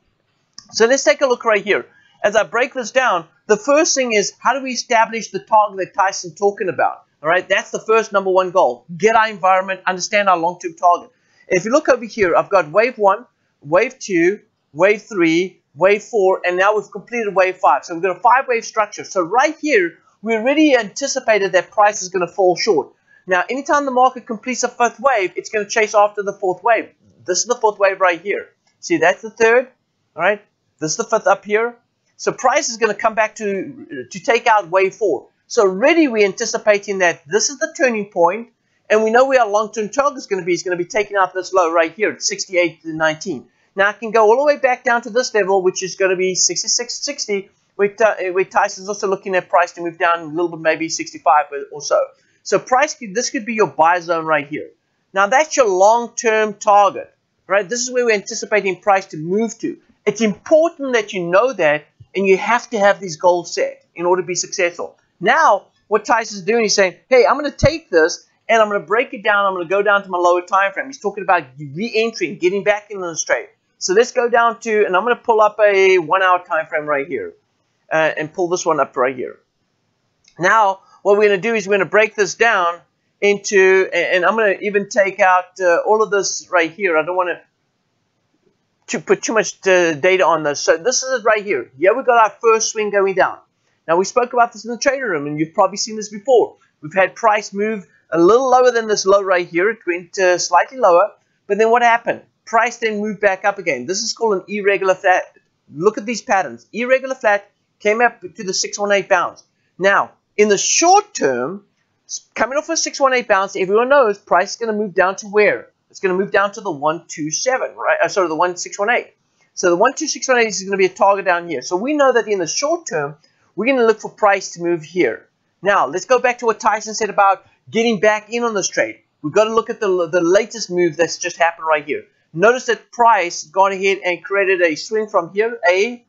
So let's take a look right here. As I break this down, the first thing is how do we establish the target that Tyson's talking about? All right, that's the first number one goal. Get our environment, understand our long-term target. If you look over here, I've got wave 1, wave 2, wave 3, wave 4, and now we've completed wave 5. So we've got a 5-wave structure. So right here, we already anticipated that price is going to fall short. Now, anytime the market completes a 5th wave, it's going to chase after the 4th wave. This is the 4th wave right here. See, that's the 3rd. All right, this is the 5th up here. So price is going to come back to take out wave 4. So already we're anticipating that this is the turning point, and we know where our long-term target is going to be. It's going to be taking out this low right here at 68.19. Now I can go all the way back down to this level, which is going to be 66.60, where Tyson's also looking at price to move down a little bit, maybe 65 or so. So price, this could be your buy zone right here. Now that's your long-term target, right? This is where we're anticipating price to move to. It's important that you know that, and you have to have these goals set in order to be successful. Now, what Tyson's doing, he's saying, hey, I'm going to take this, and I'm going to break it down. I'm going to go down to my lower time frame. He's talking about re-entering, getting back into the trade. So let's go down to, and I'm going to pull up a 1 hour time frame right here, and pull this one up right here. Now, what we're going to do is we're going to break this down into, and I'm going to even take out all of this right here. I don't want to put too much data on this. So this is it right here. Here we've got our first swing going down. Now we spoke about this in the trader room, and you've probably seen this before. We've had price move a little lower than this low right here. It went slightly lower, but then what happened? Price then moved back up again. This is called an irregular flat. Look at these patterns. Irregular flat came up to the 618 bounce. Now, in the short term, coming off a 618 bounce, everyone knows price is going to move down to where? It's going to move down to the 127, right? Sorry, the 1618. So the 12618 is going to be a target down here. So we know that in the short term, we're going to look for price to move here. Now, let's go back to what Tyson said about getting back in on this trade. We've got to look at the latest move that's just happened right here. Notice that price gone ahead and created a swing from here, A,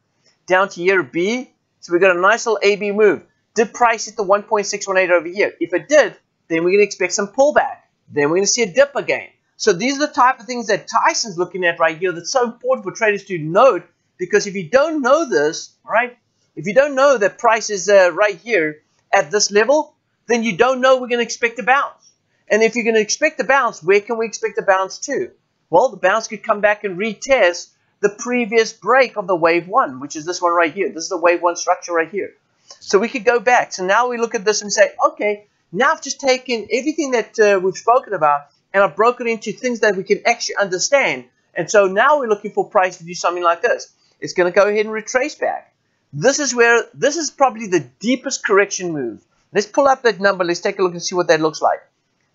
down to here, B. So we've got a nice little AB move. Did price hit the 1.618 over here? If it did, then we're going to expect some pullback. Then we're going to see a dip again. So these are the type of things that Tyson's looking at right here that's so important for traders to note, because if you don't know this, right, if you don't know that price is right here at this level, then you don't know we're going to expect a bounce. And if you're going to expect a bounce, where can we expect a bounce to? Well, the bounce could come back and retest the previous break of the wave 1, which is this one right here. This is the wave 1 structure right here. So we could go back. So now we look at this and say, okay, Now I've just taken everything that we've spoken about and I've broken it into things that we can actually understand. And so now we're looking for price to do something like this. It's going to go ahead and retrace back. This is probably the deepest correction move. Let's pull up that number. Let's take a look and see what that looks like.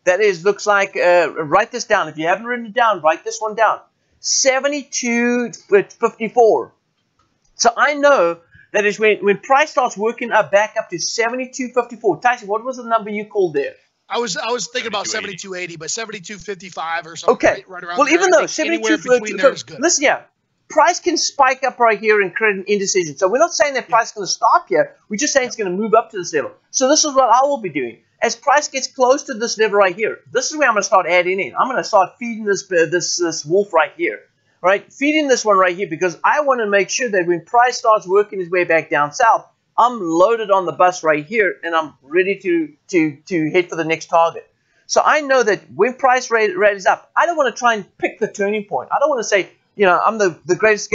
Looks like, write this down. If you haven't written it down, write this one down. 72.54. So I know that is when price starts working up back up to 72.54. Tyson, what was the number you called there? I was thinking about 72.80, but 72.55 or something. Okay. Right around well, there. even though 72.54 is good. Listen, yeah. Price can spike up right here and create an indecision. So we're not saying that price is going to stop here. We're just saying it's going to move up to this level. So this is what I will be doing. As price gets close to this level right here, this is where I'm going to start adding in. I'm going to start feeding this wolf right here. Right? Feeding this one right here because I want to make sure that when price starts working his way back down south, I'm loaded on the bus right here and I'm ready to head for the next target. So I know that when price raises up, I don't want to try and pick the turning point. I don't want to say, I'm the greatest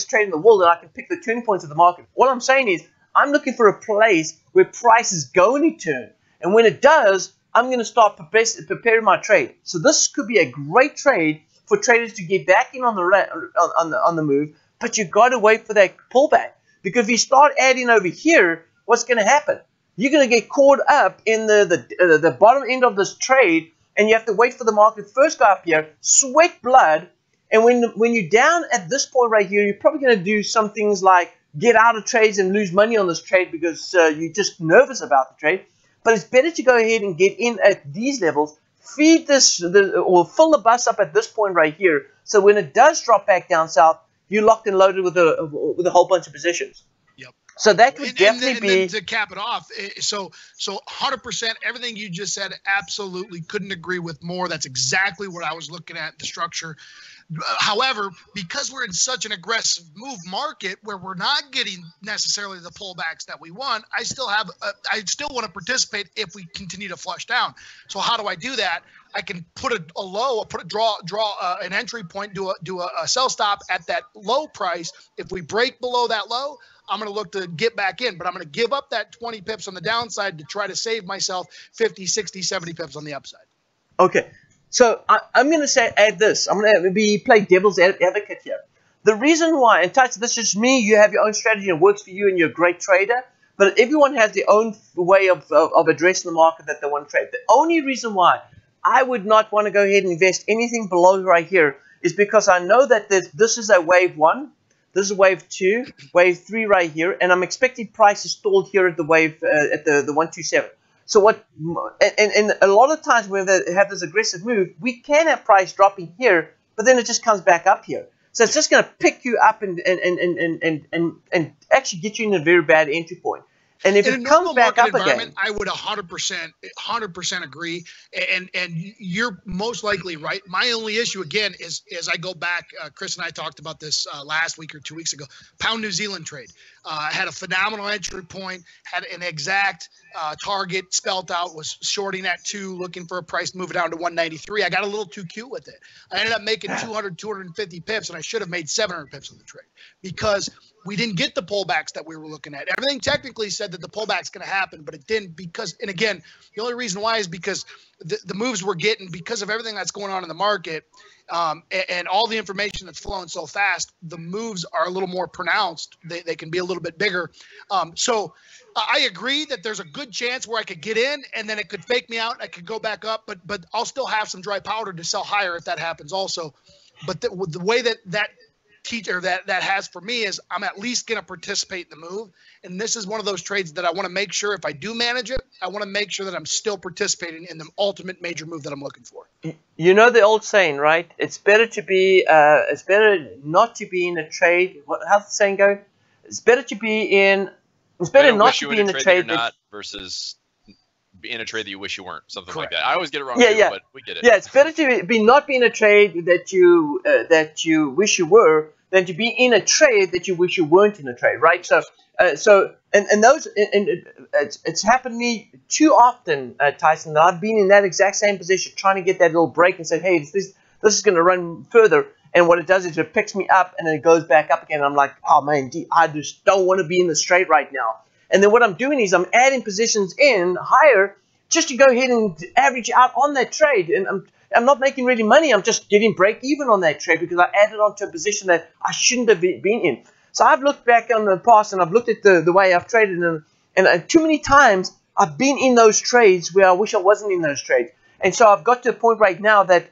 trader in the world and I can pick the turning points of the market. What I'm saying is I'm looking for a place where price is going to turn. And when it does, I'm going to start preparing my trade. So this could be a great trade for traders to get back in on the move, but you got to wait for that pullback. Because if you start adding over here, what's going to happen? You're going to get caught up in the bottom end of this trade, and you have to wait for the market to first go up here, sweat blood. And when you're down at this point right here, you're probably going to do some things like get out of trades and lose money on this trade because you're just nervous about the trade. But it's better to go ahead and get in at these levels, feed this or fill the bus up at this point right here. So when it does drop back down south, you're locked and loaded with a whole bunch of positions. Yep. So that could definitely be. And then to cap it off, so 100%, everything you just said, absolutely couldn't agree with more. That's exactly what I was looking at, the structure. However, because we're in such an aggressive move market where we're not getting necessarily the pullbacks that we want, I still want to participate if we continue to flush down. So how do I do that? I can put a low, draw an entry point, do a sell stop at that low price. If we break below that low, I'm going to look to get back in, but I'm going to give up that 20 pips on the downside to try to save myself 50, 60, 70 pips on the upside. Okay. So I'm going to add this. I'm going to play devil's advocate here. The reason why, and Tyson, this is me, you have your own strategy and it works for you and you're a great trader, but everyone has their own way of addressing the market that they want to trade. The only reason why I would not want to go ahead and invest anything below right here is because I know that this is a wave 1, this is wave 2, wave 3 right here, and I'm expecting prices stalled here at the wave, at the 127. So what, and a lot of times when they have this aggressive move, we can have price dropping here, but then it just comes back up here. So it's just going to pick you up and actually get you in a very bad entry point. And if it comes back up again, I would 100% agree. And you're most likely right. My only issue again is as I go back, Chris and I talked about this last week or 2 weeks ago. Pound New Zealand trade had a phenomenal entry point, had an exact target spelt out, was shorting at 2, looking for a price move down to 193. I got a little too cute with it. I ended up making 200, 250 pips, and I should have made 700 pips on the trade because we didn't get the pullbacks that we were looking at. Everything technically said that the pullback's going to happen, but it didn't because, and again, the only reason why is because the moves we're getting because of everything that's going on in the market and all the information that's flowing so fast, the moves are a little more pronounced. They can be a little bit bigger. So I agree that there's a good chance where I could get in and then it could fake me out. I could go back up, but I'll still have some dry powder to sell higher if that happens also. But the way that teacher that has for me is I'm at least going to participate in the move. And this is one of those trades that I want to make sure if I do manage it, I want to make sure that I'm still participating in the ultimate major move that I'm looking for. You know the old saying, right? It's better not to be in a trade. How's the saying go? It's better not to be in a trade versus in a trade that you wish you weren't, something Correct. Like that. I always get it wrong too, but we get it. Yeah, it's better to not be in a trade that you wish you were than to be in a trade that you wish you weren't in a trade, right? So it's happened to me too often, Tyson, that I've been in that exact same position, trying to get that little break and said, hey, this is going to run further. And what it does is it picks me up and then it goes back up again. I'm like, oh man, I just don't want to be in the trade right now. And then what I'm doing is I'm adding positions in higher just to go ahead and average out on that trade. And I'm not making really money. I'm just getting break even on that trade because I added on to a position that I shouldn't have been in. So I've looked back on the past and I've looked at the way I've traded, and too many times I've been in those trades where I wish I wasn't in those trades. And so I've got to a point right now that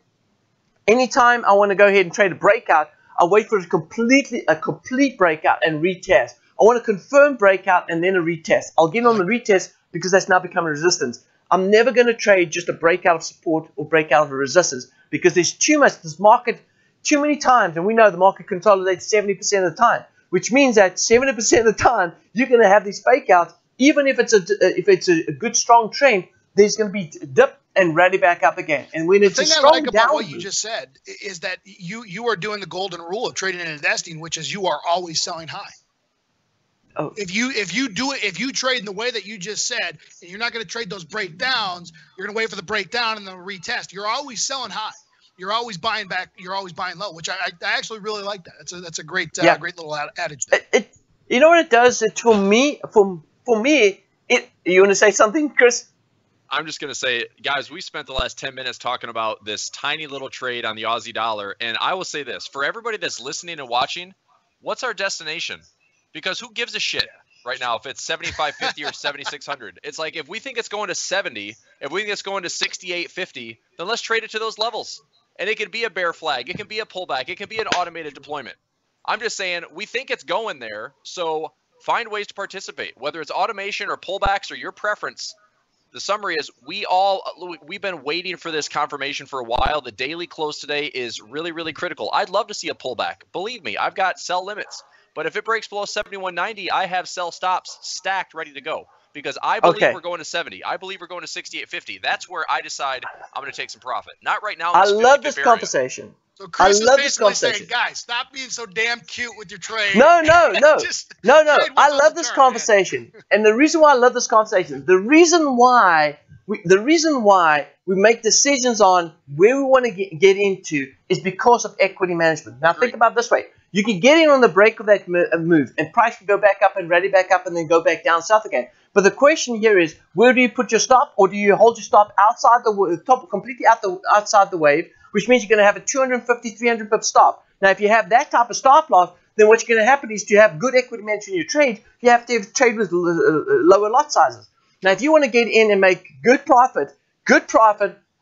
anytime I want to go ahead and trade a breakout, I wait for a complete breakout and retest. I want a confirmed breakout and then a retest. I'll get on the retest because that's now become a resistance. I'm never going to trade just a breakout of support or breakout of a resistance because there's too much. This market, too many times, and we know the market consolidates 70% of the time, which means that 70% of the time you're going to have these fake outs. Even if it's a good strong trend, there's going to be dip and rally back up again. And when it's a strong downward, the thing I like about what downward, you just said is that you are doing the golden rule of trading and investing, which is you are always selling high. Oh. If you trade in the way that you just said, and you're not going to trade those breakdowns, you're going to wait for the breakdown and then retest. You're always selling high. You're always buying back. You're always buying low, which I actually really like that. That's a great great little adage there. You know what it does? For me, you want to say something, Chris? I'm just going to say, guys, we spent the last 10 minutes talking about this tiny little trade on the Aussie dollar. And I will say this, for everybody that's listening and watching, what's our destination? Because who gives a shit right now if it's 75.50 or 7,600? It's like if we think it's going to 70, if we think it's going to 68.50, then let's trade it to those levels. And it can be a bear flag. It can be a pullback. It can be an automated deployment. I'm just saying we think it's going there, so find ways to participate, whether it's automation or pullbacks or your preference. The summary is we've been waiting for this confirmation for a while. The daily close today is really, really critical. I'd love to see a pullback. Believe me, I've got sell limits. But if it breaks below 71.90, I have sell stops stacked ready to go because I believe we're going to 70. I believe we're going to 68.50. That's where I decide I'm going to take some profit. Not right now. I love this conversation. So Chris is basically saying, guys, stop being so damn cute with your trade. No. I love this conversation. And the reason why I love this conversation, the reason why we make decisions on where we want to get into is because of equity management. Now think about it this way. You can get in on the break of that move, and price can go back up and rally back up and then go back down south again. But the question here is, where do you put your stop, or do you hold your stop outside the top, completely outside the wave, which means you're going to have a 250, 300 pip stop. Now, if you have that type of stop loss, then what's going to happen is to have good equity management in your trade, you have to trade with lower lot sizes. Now, if you want to get in and make good profit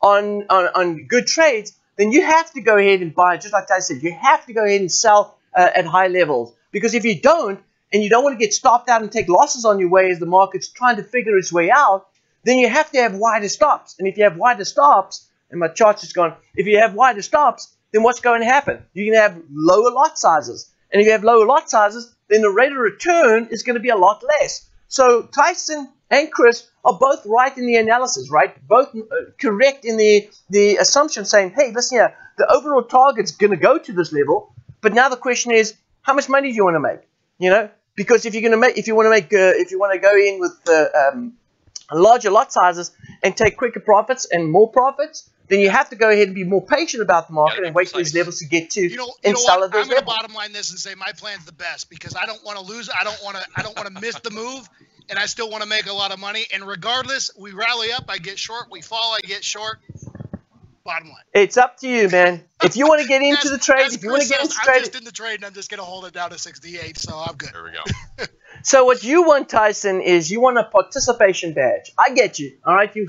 on good trades, then you have to go ahead and buy, just like I said, you have to go ahead and sell at high levels. Because if you don't, and you don't want to get stopped out and take losses on your way as the market's trying to figure its way out, then you have to have wider stops. And if you have wider stops, and my chart's just gone, if you have wider stops, then what's going to happen? You're going to have lower lot sizes. And if you have lower lot sizes, then the rate of return is going to be a lot less. So Tyson and Chris are both right in the analysis, right? Both correct in the assumption saying, hey, listen here, the overall target's going to go to this level. But now the question is, how much money do you want to make? You know, because if you want to go in with larger lot sizes and take quicker profits and more profits, then you have to go ahead and be more patient about the market and wait for these levels to get to and sell at those levels. I'm going to bottom line this and say my plan's the best because I don't want to lose. I don't want to miss the move, and I still want to make a lot of money. And regardless, we rally up, I get short. We fall, I get short. Bottom line. It's up to you, man. If you want to get into the trade, I'm just in the trade, and I'm just going to hold it down to 68, so I'm good. There we go. So what you want, Tyson, is you want a participation badge. I get you. All right, you.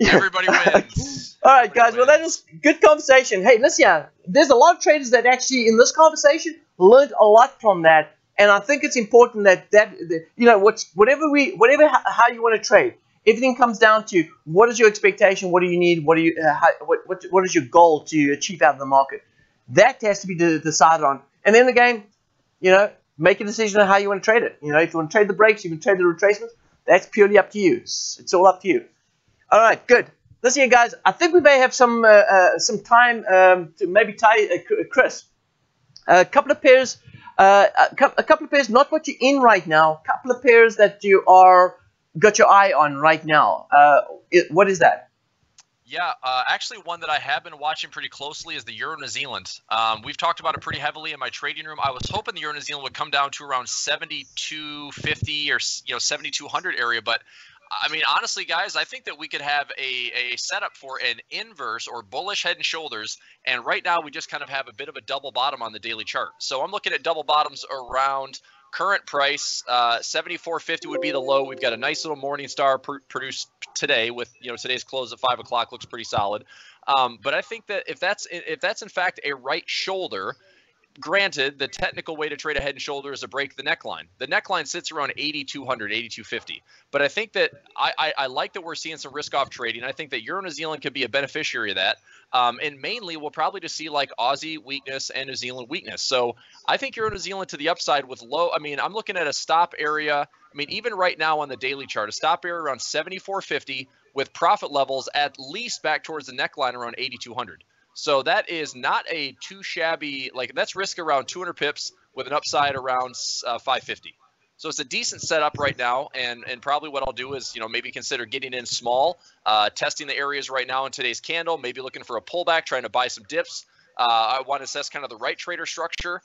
Everybody wins. All right, guys. Well, that is good conversation. Hey, listen, there's a lot of traders that actually in this conversation learned a lot from that, and I think it's important that you know whatever how you want to trade. Everything comes down to what is your expectation, what do you need, what is your goal to achieve out of the market. That has to be decided on. And then again, you know, make a decision on how you want to trade it. You know, if you want to trade the breaks, you can trade the retracements. That's purely up to you. It's all up to you. All right, good. Listen here, guys. I think we may have some time to maybe tie Chris. A couple of pairs, not what you're in right now. A couple of pairs that you are got your eye on right now. What is that? Yeah, actually one that I have been watching pretty closely is the Euro New Zealand. We've talked about it pretty heavily in my trading room. I was hoping the Euro New Zealand would come down to around 72.50 or 7200 area, but I mean, honestly, guys, I think that we could have a setup for an inverse or bullish head and shoulders. And right now we just kind of have a bit of a double bottom on the daily chart. So I'm looking at double bottoms around current price. 74.50 would be the low. We've got a nice little morning star produced today with, today's close at 5 o'clock looks pretty solid. But I think that if that's in fact a right shoulder, granted, the technical way to trade a head and shoulder is to break the neckline. The neckline sits around 8,200, 8,250. But I think that I like that we're seeing some risk-off trading. I think that Euro New Zealand could be a beneficiary of that. And mainly, we'll probably just see like Aussie weakness and New Zealand weakness. So I think Euro New Zealand to the upside with low. I mean, I'm looking at a stop area. I mean, even right now on the daily chart, a stop area around 74.50 with profit levels at least back towards the neckline around 8,200. So that is not a too shabby, that's risk around 200 pips with an upside around 550. So it's a decent setup right now, and probably what I'll do is, maybe consider getting in small, testing the areas right now in today's candle, maybe looking for a pullback, trying to buy some dips. I want to assess kind of the right trader structure.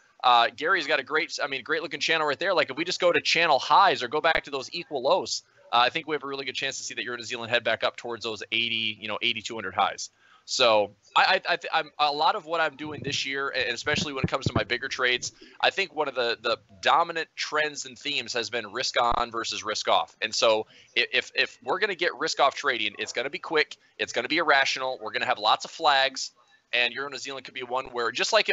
Gary's got a great looking channel right there. Like if we just go to channel highs or go back to those equal lows, I think we have a really good chance to see that Euro New Zealand head back up towards those 8,200 highs. So I'm a lot of what I'm doing this year, and especially when it comes to my bigger trades, I think one of the dominant trends and themes has been risk on versus risk off. And so if we're going to get risk off trading, it's going to be quick, it's going to be irrational, we're going to have lots of flags, and Euro New Zealand could be one where just like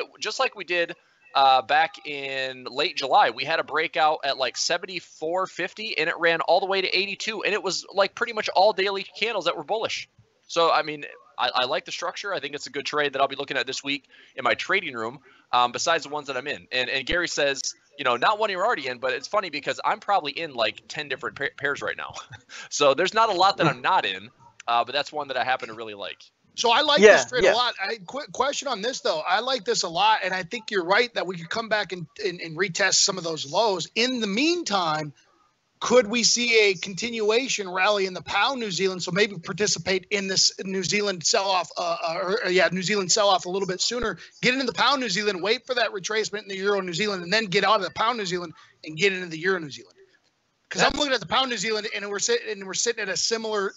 we did back in late July, we had a breakout at like 74.50 and it ran all the way to 82, and it was like pretty much all daily candles that were bullish. So I mean, I like the structure. I think it's a good trade that I'll be looking at this week in my trading room, besides the ones that I'm in. And Gary says, not one you're already in, but it's funny because I'm probably in like 10 different pairs right now. So there's not a lot that I'm not in, but that's one that I happen to really like. So I like this trade a lot. Quick question on this, though. I like this a lot, and I think you're right that we could come back and retest some of those lows. In the meantime, could we see a continuation rally in the pound New Zealand? So maybe participate in this New Zealand sell-off, New Zealand sell-off a little bit sooner. Get into the pound New Zealand, wait for that retracement in the Euro New Zealand, and then get out of the pound New Zealand and get into the Euro New Zealand. Because I'm looking at the pound New Zealand, and we're sitting at a similar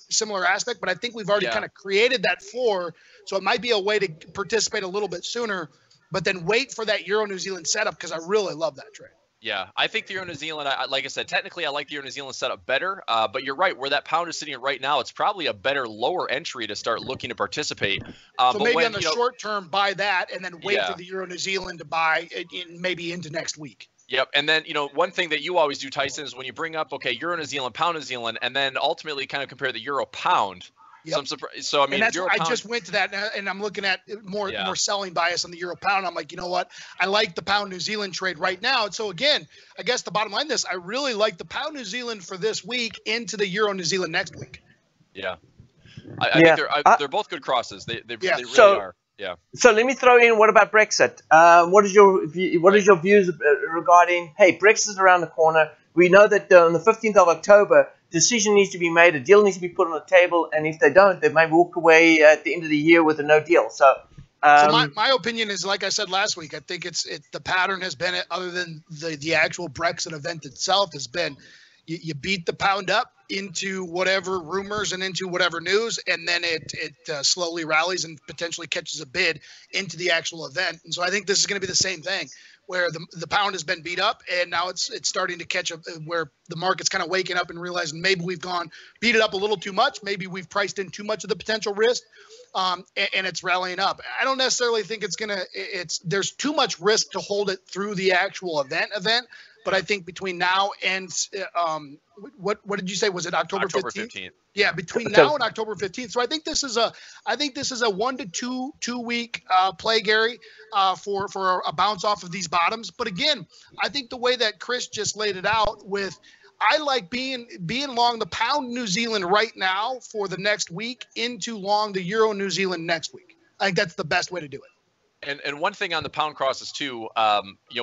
aspect, but I think we've already kind of created that floor, so it might be a way to participate a little bit sooner, but then wait for that Euro New Zealand setup because I really love that trade. Yeah, I think the Euro New Zealand, like I said, technically I like the Euro New Zealand setup better, but you're right, where that pound is sitting right now, it's probably a better lower entry to start looking to participate. So maybe on the short term, buy that, and then wait for the Euro New Zealand to buy maybe into next week. Yep, and then, one thing that you always do, Tyson, is when you bring up, okay, Euro New Zealand, pound New Zealand, and then ultimately kind of compare the Euro pound. Yep. So I mean, and I just went to that, and I'm looking at more selling bias on the Euro pound. I'm like, you know what? I like the pound New Zealand trade right now. And so again, I guess the bottom line is I really like the pound New Zealand for this week into the Euro New Zealand next week. Yeah, I think they're both good crosses. They really are. Yeah. So let me throw in. What about Brexit? What is your views regarding? Hey, Brexit is around the corner. We know that on the 15th of October, decision needs to be made. A deal needs to be put on the table, and if they don't, they may walk away at the end of the year with a no deal. So my opinion is, like I said last week, I think it's the pattern has been, other than the actual Brexit event itself, has been you beat the pound up into whatever rumors and into whatever news, and then it slowly rallies and potentially catches a bid into the actual event. And so I think this is going to be the same thing, where the pound has been beat up, and now it's starting to catch up, where the market's kind of waking up and realizing maybe we've beat it up a little too much. Maybe we've priced in too much of the potential risk, and it's rallying up. I don't necessarily think there's too much risk to hold it through the actual event. But I think between now and what did you say? Was it October 15th? Yeah, between now and October 15th. So I think this is a 1 to 2 week play, Gary, for a bounce off of these bottoms. But again, I think the way that Chris just laid it out I like being long the pound New Zealand right now for the next week into long the Euro New Zealand next week. I think that's the best way to do it. And one thing on the pound crosses too,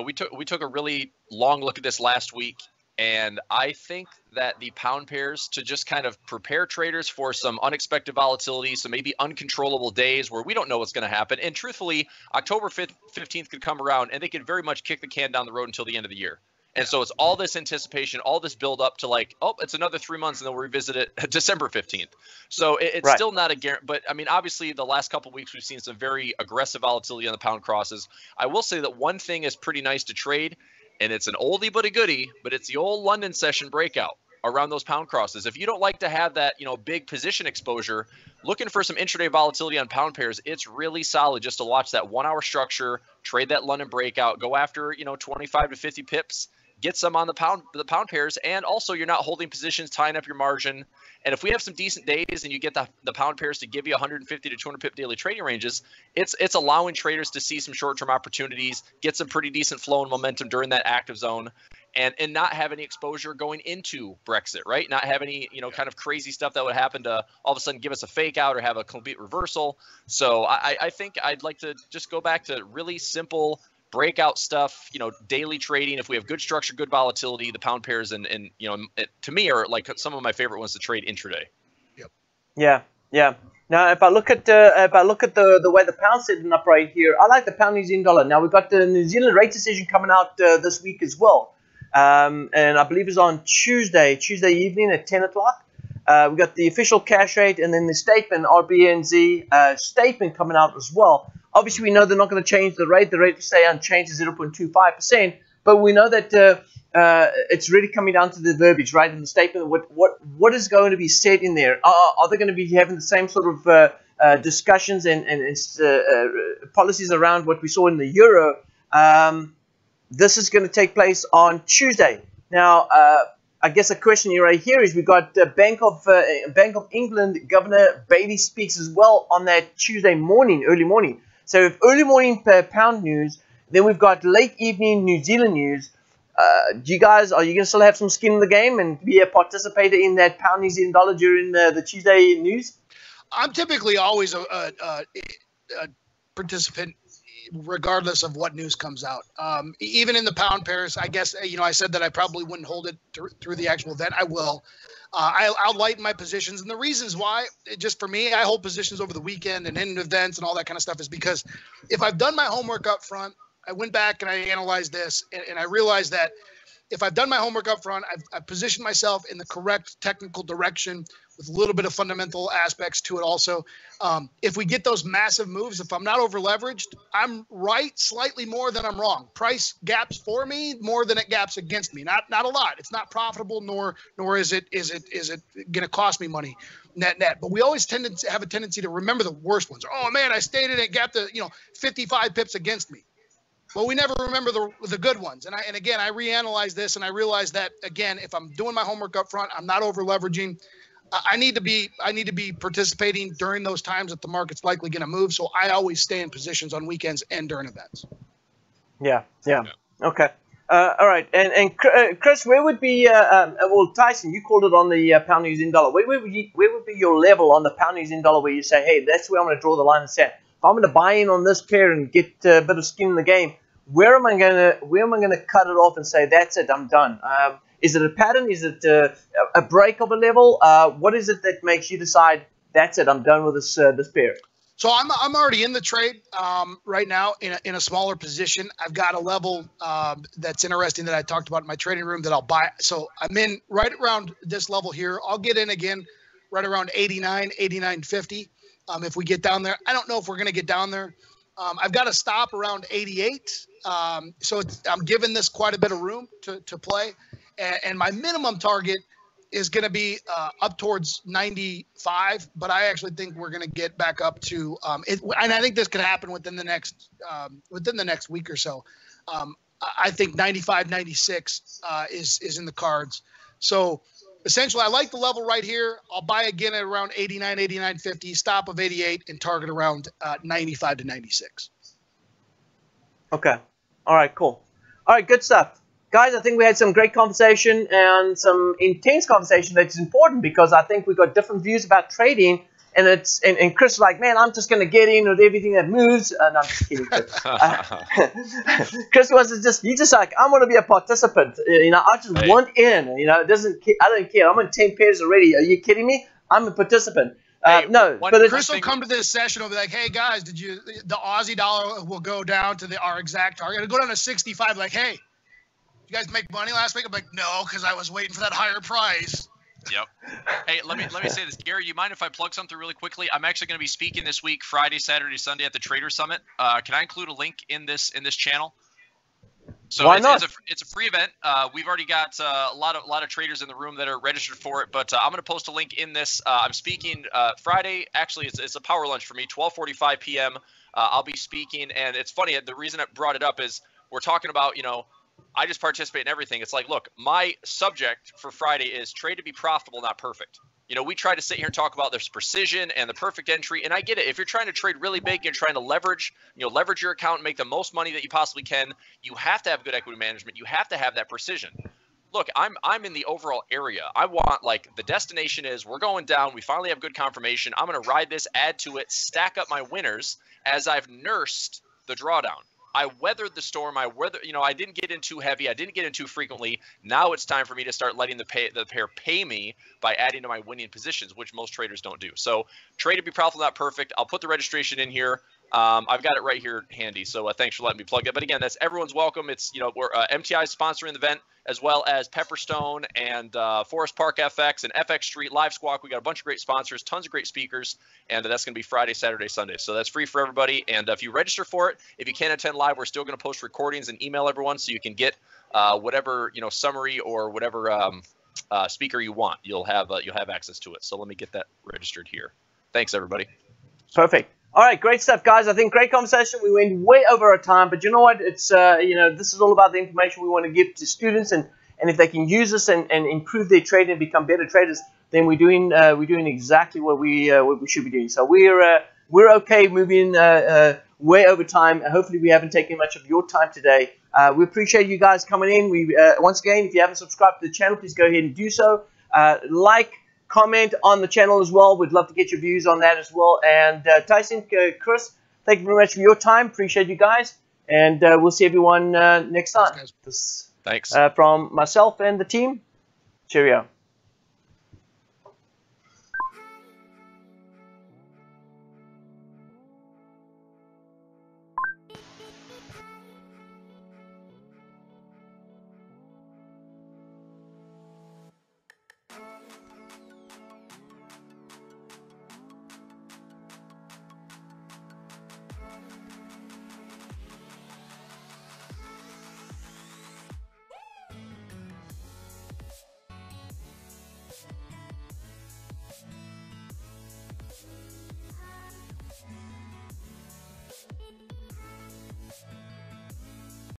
we took a really long look at this last week, And I think that the pound pairs, to just kind of prepare traders for some unexpected volatility, some maybe uncontrollable days where we don't know what's going to happen. And truthfully, October 15th could come around and they could very much kick the can down the road until the end of the year. And so it's all this anticipation, all this build up to like, oh, it's another 3 months and then we'll revisit it December 15th. So it's still not a guarantee. But I mean, obviously the last couple of weeks, we've seen some very aggressive volatility on the pound crosses. I will say that one thing is pretty nice to trade, and it's an oldie but a goodie, but it's the old London session breakout around those pound crosses. If you don't like to have that, big position exposure, looking for some intraday volatility on pound pairs, it's really solid just to watch that 1 hour structure, trade that London breakout, go after, 25 to 50 pips, get some on the pound pairs, and also you're not holding positions, tying up your margin. And if we have some decent days and you get the pound pairs to give you 150 to 200 pip daily trading ranges, it's allowing traders to see some short-term opportunities, get some pretty decent flow and momentum during that active zone, and not have any exposure going into Brexit, right? Not have any, kind of crazy stuff that would happen to all of a sudden give us a fake out or have a complete reversal. So I think I'd like to just go back to really simple breakout stuff, daily trading. If we have good structure, good volatility, the pound pairs and to me are like some of my favorite ones to trade intraday. Yep. Yeah. Now, if I look at the way the pound's setting up right here, I like the pound New Zealand dollar. Now we've got the New Zealand rate decision coming out this week as well, and I believe it's on Tuesday evening at 10 o'clock. We've got the official cash rate and then the statement, RBNZ statement coming out as well. Obviously, we know they're not going to change the rate. The rate will stay unchanged at 0.25%. But we know that it's really coming down to the verbiage, right, in the statement. What is going to be said in there? Are they going to be having the same sort of discussions and policies around what we saw in the euro? This is going to take place on Tuesday. Now, I guess a question right here is we've got Bank of England Governor Bailey speaks as well on that Tuesday morning, early morning. So if early morning pound news, then we've got late evening New Zealand news. Are you going to still have some skin in the game and be a participator in that pound New Zealand dollar during the Tuesday news? I'm typically always a participant regardless of what news comes out. Even in the pound pairs, I guess, I said that I probably wouldn't hold it through the actual event. I will. I'll lighten my positions. And the reasons why, just for me, I hold positions over the weekend and in events and all that kind of stuff is because if I've done my homework up front, I went back and I analyzed this and I realized that if I've done my homework up front, I've positioned myself in the correct technical direction with a little bit of fundamental aspects to it also. If we get those massive moves, if I'm not over leveraged, I'm right slightly more than I'm wrong. Price gaps for me more than it gaps against me. Not a lot. It's not profitable, nor is it going to cost me money net. But we always have a tendency to remember the worst ones. Oh man, I stayed in it, gapped 55 pips against me. Well, we never remember the good ones. And again, I reanalyzed this and I realized that again, if I'm doing my homework up front, I'm not over leveraging. I need to be participating during those times that the market's likely going to move. So I always stay in positions on weekends and during events. Yeah. Okay. All right. And Chris, where would be well, Tyson, you called it on the pound New Zealand dollar. Where would be your level on the pound New Zealand dollar where you say, hey, that's where I'm going to draw the line and say, if I'm going to buy in on this pair and get a bit of skin in the game, where am I going to cut it off and say that's it, I'm done? Is it a pattern? Is it a break of a level? What is it that makes you decide that's it, I'm done with this pair? So I'm already in the trade right now in a smaller position. I've got a level that's interesting that I talked about in my trading room that I'll buy. So I'm in right around this level here. I'll get in again right around 89.50. If we get down there. I don't know if we're going to get down there. I've got to stop around 88. So I'm giving this quite a bit of room to play. And my minimum target is going to be up towards 95. But I actually think we're going to get back up to and I think this could happen within the next week or so. I think 95, 96 is in the cards. So essentially, I like the level right here. I'll buy again at around 89, 89.50, stop of 88, and target around 95 to 96. Okay. All right, cool. All right, good stuff. Guys, I think we had some great conversation and some intense conversation that is important because I think we've got different views about trading and Chris is like, man, I'm just going to get in with everything that moves. No, I'm just kidding, Chris. Chris wants to he's like, I'm going to be a participant. I just want in. I don't care. I'm on 10 pairs already. Are you kidding me? I'm a participant. No, but Chris will come to this session. He'll be like, "Hey guys, the Aussie dollar will go down to our exact target. It'll go down to 65. Like, hey, you guys make money last week?" I'm like, "No, because I was waiting for that higher price." Yep. Hey, let me say this, Gary. You mind if I plug something really quickly? I'm actually going to be speaking this week, Friday, Saturday, Sunday at the Trader Summit. Can I include a link in this channel? So Why not? It's a free event. We've already got a lot of traders in the room that are registered for it, but I'm going to post a link in this. I'm speaking Friday. Actually, it's a power lunch for me, 12:45 p.m. I'll be speaking, and it's funny. The reason I brought it up is we're talking about, I just participate in everything. It's like, look, my subject for Friday is trade to be profitable, not perfect. We try to sit here and talk about this precision and the perfect entry, and I get it. If you're trying to trade really big, you're trying to leverage your account and make the most money that you possibly can, you have to have good equity management. You have to have that precision. Look, I'm in the overall area. I want, the destination is we're going down. We finally have good confirmation. I'm going to ride this, add to it, stack up my winners as I've nursed the drawdown. I weathered the storm. I didn't get in too heavy. I didn't get in too frequently. Now it's time for me to start letting the pair pay me by adding to my winning positions, which most traders don't do. So trade to be profitable, not perfect. I'll put the registration in here. I've got it right here handy. So thanks for letting me plug it. But again, that's everyone's welcome. It's we're MTI is sponsoring the event, as well as Pepperstone and Forest Park FX and FX Street Live Squawk. We got a bunch of great sponsors, tons of great speakers, and that's going to be Friday, Saturday, Sunday. So that's free for everybody. And if you register for it, if you can't attend live, we're still going to post recordings and email everyone so you can get whatever summary or whatever speaker you want. You'll have access to it. So let me get that registered here. Thanks, everybody. Perfect. All right, great stuff, guys. I think great conversation. We went way over our time, but you know what? It's this is all about the information we want to give to students, and if they can use this and improve their trading and become better traders, then we're doing exactly what we should be doing. So we're okay moving way over time. Hopefully, we haven't taken much of your time today. We appreciate you guys coming in. We once again, if you haven't subscribed to the channel, please go ahead and do so. Comment on the channel as well. We'd love to get your views on that as well. And Tyson, Chris, thank you very much for your time. Appreciate you guys. And we'll see everyone next time. Thanks. From myself and the team. Cheerio.